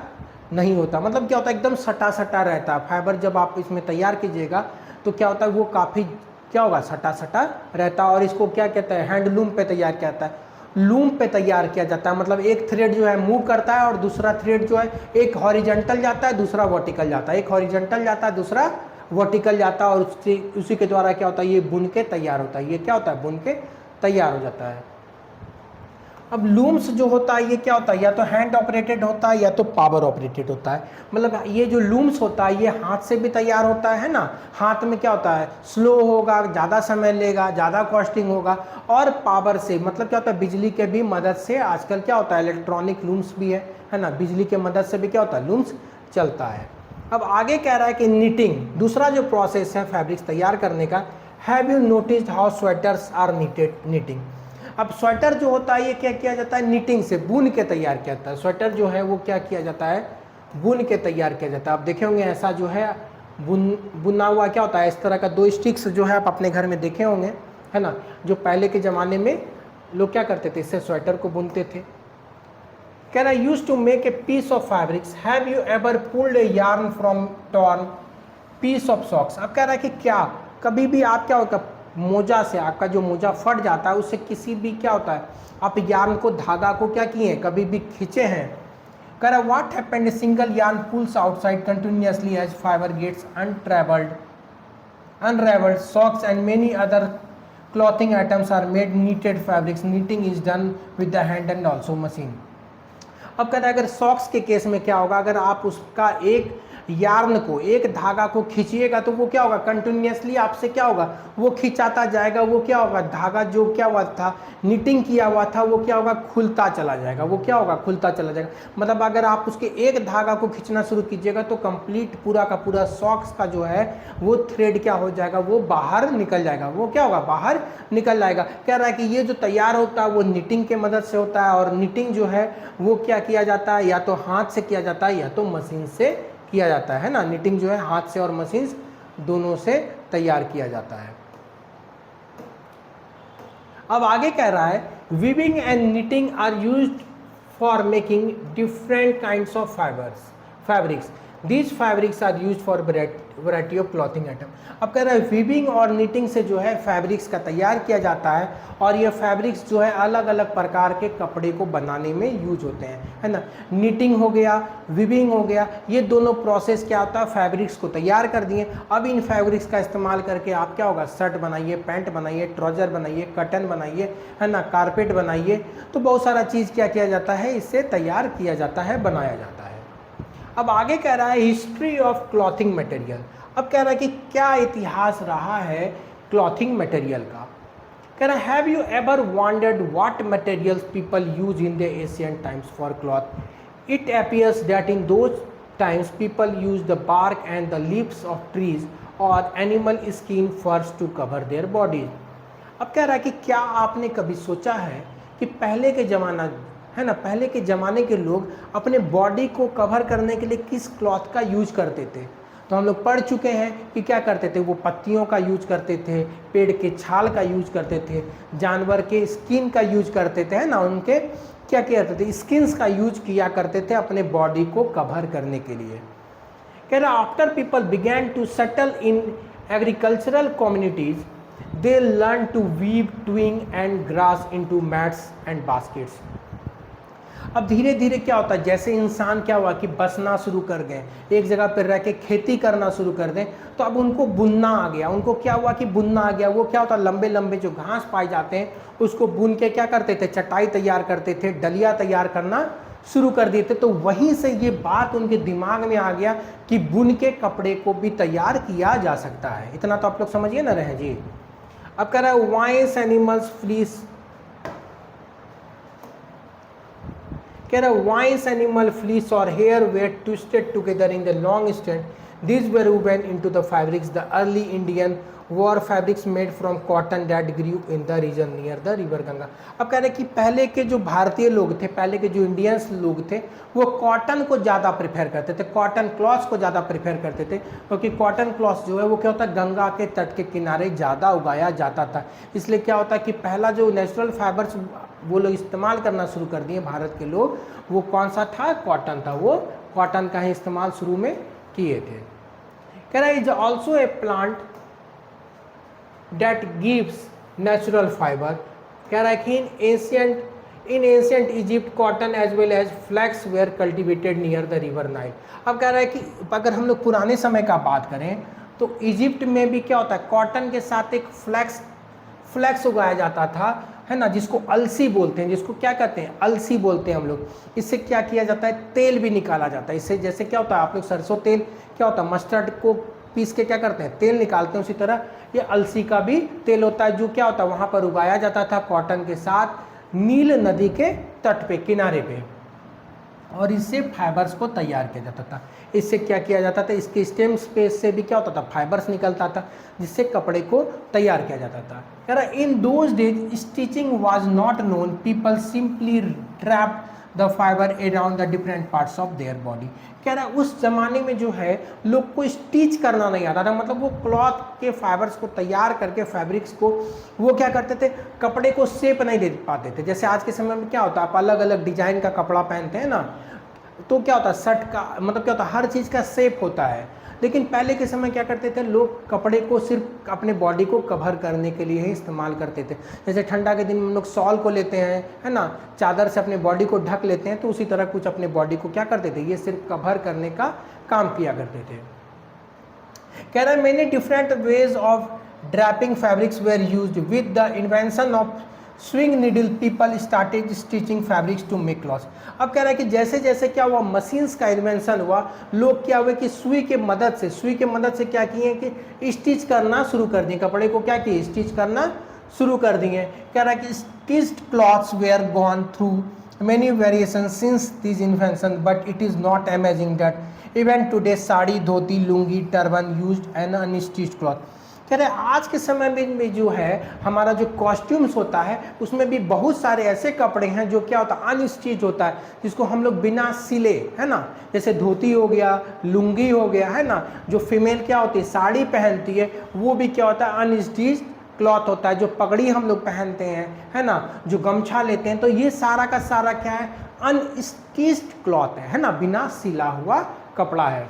नहीं होता। मतलब क्या होता है, एकदम सटा सटा रहता है फाइबर। जब आप इसमें तैयार कीजिएगा तो क्या होता है, वो काफ़ी क्या होगा, सटा सटा रहता है। और इसको क्या कहता है, हैंडलूम पे तैयार किया जाता है, लूम पे तैयार किया जाता है। मतलब एक थ्रेड जो है मूव करता है और दूसरा थ्रेड जो है, एक हॉरिजॉन्टल जाता है दूसरा वर्टिकल जाता है, एक हॉरिजॉन्टल जाता है दूसरा वर्टिकल जाता है, और उसी के द्वारा क्या होता है, ये बुन के तैयार होता है। ये क्या होता है, बुन के तैयार हो जाता है। अब लूम्स जो होता है ये क्या होता है, या तो हैंड ऑपरेटेड होता है या तो पावर ऑपरेटेड होता है। मतलब ये जो लूम्स होता है ये हाथ से भी तैयार होता है ना, हाथ में क्या होता है, स्लो होगा, ज़्यादा समय लेगा, ज़्यादा कॉस्टिंग होगा। और पावर से मतलब क्या होता है, बिजली के भी मदद से, आजकल क्या होता है इलेक्ट्रॉनिक लूम्स भी है ना, बिजली के मदद से भी क्या होता है, लूम्स चलता है। अब आगे कह रहा है कि निटिंग, दूसरा जो प्रोसेस है फैब्रिक्स तैयार करने का। Have you noticed how sweaters are knitting. अब स्वेटर जो होता है ये क्या किया जाता है, निटिंग से, बुन के तैयार किया जाता है। स्वेटर जो है वो क्या किया जाता है, बुन के तैयार किया जाता है। आप देखे होंगे ऐसा जो है बुना हुआ क्या होता है, इस तरह का 2 स्टिक्स जो है आप अपने घर में देखे होंगे, है ना, जो पहले के ज़माने में लोग क्या करते थे, इससे स्वेटर को बुनते थे। Can I use to make a piece of fabrics, have you ever pulled a yarn from torn piece of socks. अब कह रहा है कि क्या कभी भी आप क्या होता, मोजा से, आपका जो मोजा फट जाता है उससे किसी भी क्या होता है, आप यार्न को, धागा को क्या किए, कभी भी खींचे हैं। कह रहा what happened, single yarn pulls outside continuously as fiber gets unravelled socks and many other clothing items are made knitted fabrics. Knitting is done with the hand and also machine. अब कहता है अगर सॉक्स के case में क्या होगा, अगर आप उसका एक यार्न को, एक धागा को खींचिएगा तो वो क्या होगा, कंटिन्यूअसली आपसे क्या होगा, वो खिंचाता जाएगा। वो क्या होगा, धागा जो क्या हुआ था, निटिंग किया हुआ था, वो क्या होगा, खुलता चला जाएगा। वो क्या होगा, खुलता चला जाएगा। मतलब अगर आप उसके एक धागा को खींचना शुरू कीजिएगा तो कंप्लीट पूरा का पूरा सॉक्स का जो है वो थ्रेड क्या हो जाएगा, वो बाहर निकल जाएगा। वो क्या होगा, बाहर निकल जाएगा। कह रहा है कि ये जो तैयार होता है वो निटिंग के मदद से होता है। और निटिंग जो है वो क्या किया जाता है, या तो हाथ से किया जाता है या तो मशीन से किया जाता है ना। निटिंग जो है हाथ से और मशीन दोनों से तैयार किया जाता है। अब आगे कह रहा है weaving and knitting are used for making different kinds of fabrics. These fabrics are used for variety of clothing item. अब कह रहा है वीविंग और निटिंग से जो है फैब्रिक्स का तैयार किया जाता है, और ये फैब्रिक्स जो है अलग अलग प्रकार के कपड़े को बनाने में यूज होते हैं, है ना। निटिंग हो गया, वीविंग हो गया, ये दोनों प्रोसेस क्या होता है, फैब्रिक्स को तैयार कर दिए। अब इन फैब्रिक्स का इस्तेमाल करके आप क्या होगा, शर्ट बनाइए, पैंट बनाइए, ट्राउजर बनाइए, कर्टन बनाइए, है ना, कारपेट बनाइए। तो बहुत सारा चीज़ क्या किया जाता है, इससे तैयार किया जाता है, बनाया जाता है। अब आगे कह रहा है हिस्ट्री ऑफ क्लॉथिंग मटेरियल। अब कह रहा है कि क्या इतिहास रहा है क्लॉथिंग मटेरियल का। कह रहा है have you ever wondered what materials people use in the ancient times for cloth. It appears that in those times people use the bark and the leaves of trees or animal skin furs to cover their bodies. अब कह रहा है कि क्या आपने कभी सोचा है कि पहले के ज़माना, है ना, पहले के ज़माने के लोग अपने बॉडी को कवर करने के लिए किस क्लॉथ का यूज करते थे। तो हम लोग पढ़ चुके हैं कि क्या करते थे, वो पत्तियों का यूज करते थे, पेड़ के छाल का यूज करते थे, जानवर के स्किन का यूज करते थे, है ना, उनके क्या किया करते थे, स्किन्स का यूज किया करते थे अपने बॉडी को कवर करने के लिए। कह रहा after people began to settle in agricultural communities they learn to weave twig and grass into mats and baskets. अब धीरे धीरे क्या होता है, जैसे इंसान क्या हुआ कि बसना शुरू कर गए, एक जगह पर रह के खेती करना शुरू कर दें, तो अब उनको बुनना आ गया। उनको क्या हुआ कि बुनना आ गया। वो क्या होता है, लंबे लंबे जो घास पाए जाते हैं उसको बुन के क्या करते थे, चटाई तैयार करते थे, डलिया तैयार करना शुरू कर देते। तो वहीं से ये बात उनके दिमाग में आ गया कि बुन के कपड़े को भी तैयार किया जा सकता है। इतना तो आप लोग समझिए ना रहे जी। अब कह रहा है वाइस एनिमल्स फ्लीस, कह रहा wise animal fleece or hair were twisted together in the long strand, these were woven into the fabrics. The early Indian wore fabrics made from cotton that grew in the region near the river Ganga. अब कह रहे हैं कि पहले के जो भारतीय लोग थे, पहले के जो इंडियंस लोग थे, वो कॉटन को ज़्यादा प्रेफर करते थे, कॉटन क्लॉथ्स को ज़्यादा प्रेफर करते थे, क्योंकि कॉटन क्लॉथ्स जो है वो क्या होता है, गंगा के तट के किनारे ज़्यादा उगाया जाता था। इसलिए क्या होता है कि पहला जो नेचुरल फाइबर्स वो लोग इस्तेमाल करना शुरू कर दिए भारत के लोग, वो कौन सा था, कॉटन था। वो कॉटन का ही इस्तेमाल शुरू में किए थे। कह रहा है is also a plant that gives natural fibre. कह रहा है कि in ancient Egypt cotton as well as flax were cultivated near the river Nile. अब कह रहा है कि अगर हम लोग पुराने समय का बात करें तो इजिप्ट में भी क्या होता है, कॉटन के साथ एक फ्लैक्स उगाया जाता था, है ना, जिसको अलसी बोलते हैं, जिसको क्या कहते हैं, अलसी बोलते हैं हम लोग। इससे क्या किया जाता है, तेल भी निकाला जाता है। इससे जैसे क्या होता है, आप लोग सरसों तेल क्या होता है, मस्टर्ड को पीस के क्या करते हैं, तेल निकालते हैं, उसी तरह ये अलसी का भी तेल होता है, जो क्या होता है वहाँ पर उगाया जाता था कॉटन के साथ नील नदी के तट पे, किनारे पे, और इससे फाइबर्स को तैयार किया जाता था। इससे क्या किया जाता था, इसके स्टेम स्पेस से भी क्या होता था, फाइबर्स निकलता था, जिससे कपड़े को तैयार किया जाता था। कह रहा in those days stitching was not known, people simply wrapped the fibre around the different parts of their body. कह रहा है उस जमाने में जो है लोग को स्टिच करना नहीं आता था, मतलब वो क्लॉथ के फाइबर्स को तैयार करके फैब्रिक्स को वो क्या करते थे, कपड़े को शेप नहीं दे पाते थे। जैसे आज के समय में क्या होता है, आप अलग अलग डिजाइन का कपड़ा पहनते हैं ना, तो क्या होता है, शर्ट का मतलब क्या होता है, हर चीज़ का शेप होता है। लेकिन पहले के समय क्या करते थे लोग, कपड़े को सिर्फ अपने बॉडी को कवर करने के लिए ही इस्तेमाल करते थे। जैसे ठंडा के दिन में हम लोग शॉल को लेते हैं, है ना, चादर से अपने बॉडी को ढक लेते हैं, तो उसी तरह कुछ अपने बॉडी को क्या करते थे, ये सिर्फ कवर करने का काम किया करते थे। कह रहा है many different ways of draping fabrics were used with the invention of sewing needle people started stitching fabrics to make clothes. अब कह रहा है कि जैसे जैसे क्या हुआ, मशीन्स का इन्वेंशन हुआ, लोग क्या हुए कि सुई के मदद से क्या किए कि स्टिच करना शुरू कर दिए, कपड़े को क्या किए, स्टिच करना शुरू कर दिए। कह रहा है कि stitched clothes were gone through many variations since this invention, but it is not amazing that even today sari, dhoti, lungi, turban used an unstitched cloth। कह रहे आज के समय में जो है हमारा जो कॉस्ट्यूम्स होता है उसमें भी बहुत सारे ऐसे कपड़े हैं जो क्या होता है, अनस्टिच होता है, जिसको हम लोग बिना सिले, है ना, जैसे धोती हो गया, लुंगी हो गया, है ना, जो फीमेल क्या होती है साड़ी पहनती है, वो भी क्या होता है, अनस्टिच क्लॉथ होता है। जो पगड़ी हम लोग पहनते हैं, है ना, जो गमछा लेते हैं, तो ये सारा का सारा क्या है, अनस्टिच्ड क्लॉथ है ना, बिना सिला हुआ कपड़ा है।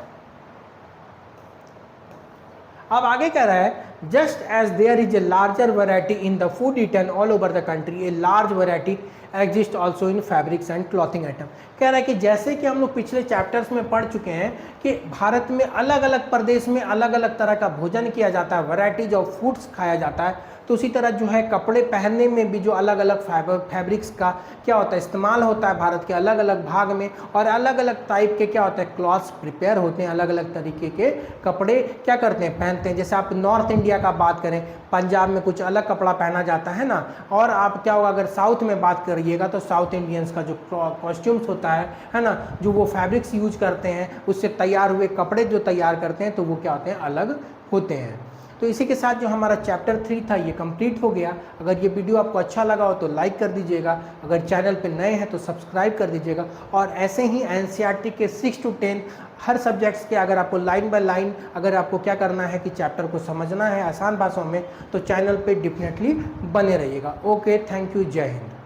अब आगे कह रहा है just as there is a larger variety in the food eaten all over the country, a large variety exist also in fabrics and clothing item. कह रहा है कि जैसे कि हम लोग पिछले चैप्टर्स में पढ़ चुके हैं कि भारत में अलग अलग प्रदेश में अलग अलग तरह का भोजन किया जाता है, वैराइटीज ऑफ फूड्स खाया जाता है, तो उसी तरह जो है कपड़े पहनने में भी जो अलग अलग फैब्रिक्स का क्या होता है, इस्तेमाल होता है भारत के अलग अलग भाग में, और अलग अलग टाइप के क्या होता है, क्लॉथ्स प्रिपेयर होते हैं, अलग अलग तरीके के कपड़े क्या करते हैं, पहनते हैं। जैसे आप नॉर्थ इंडिया का बात करें, पंजाब में कुछ अलग कपड़ा पहना जाता है ना, और आप क्या होगा अगर साउथ में बात करिएगा तो साउथ इंडियंस का जो कॉस्ट्यूम्स होता है ना, जो वो फैब्रिक्स यूज करते हैं, उससे तैयार हुए कपड़े जो तैयार करते हैं, तो वो क्या होते हैं, अलग होते हैं। तो इसी के साथ जो हमारा चैप्टर 3 था ये कंप्लीट हो गया। अगर ये वीडियो आपको अच्छा लगा हो तो लाइक कर दीजिएगा, अगर चैनल पे नए हैं तो सब्सक्राइब कर दीजिएगा। और ऐसे ही एनसीईआरटी के 6 to 10 हर सब्जेक्ट्स के अगर आपको लाइन बाय लाइन अगर आपको क्या करना है कि चैप्टर को समझना है आसान भाषाओं में, तो चैनल पे डेफिनेटली बने रहिएगा। ओके, थैंक यू, जय हिंद।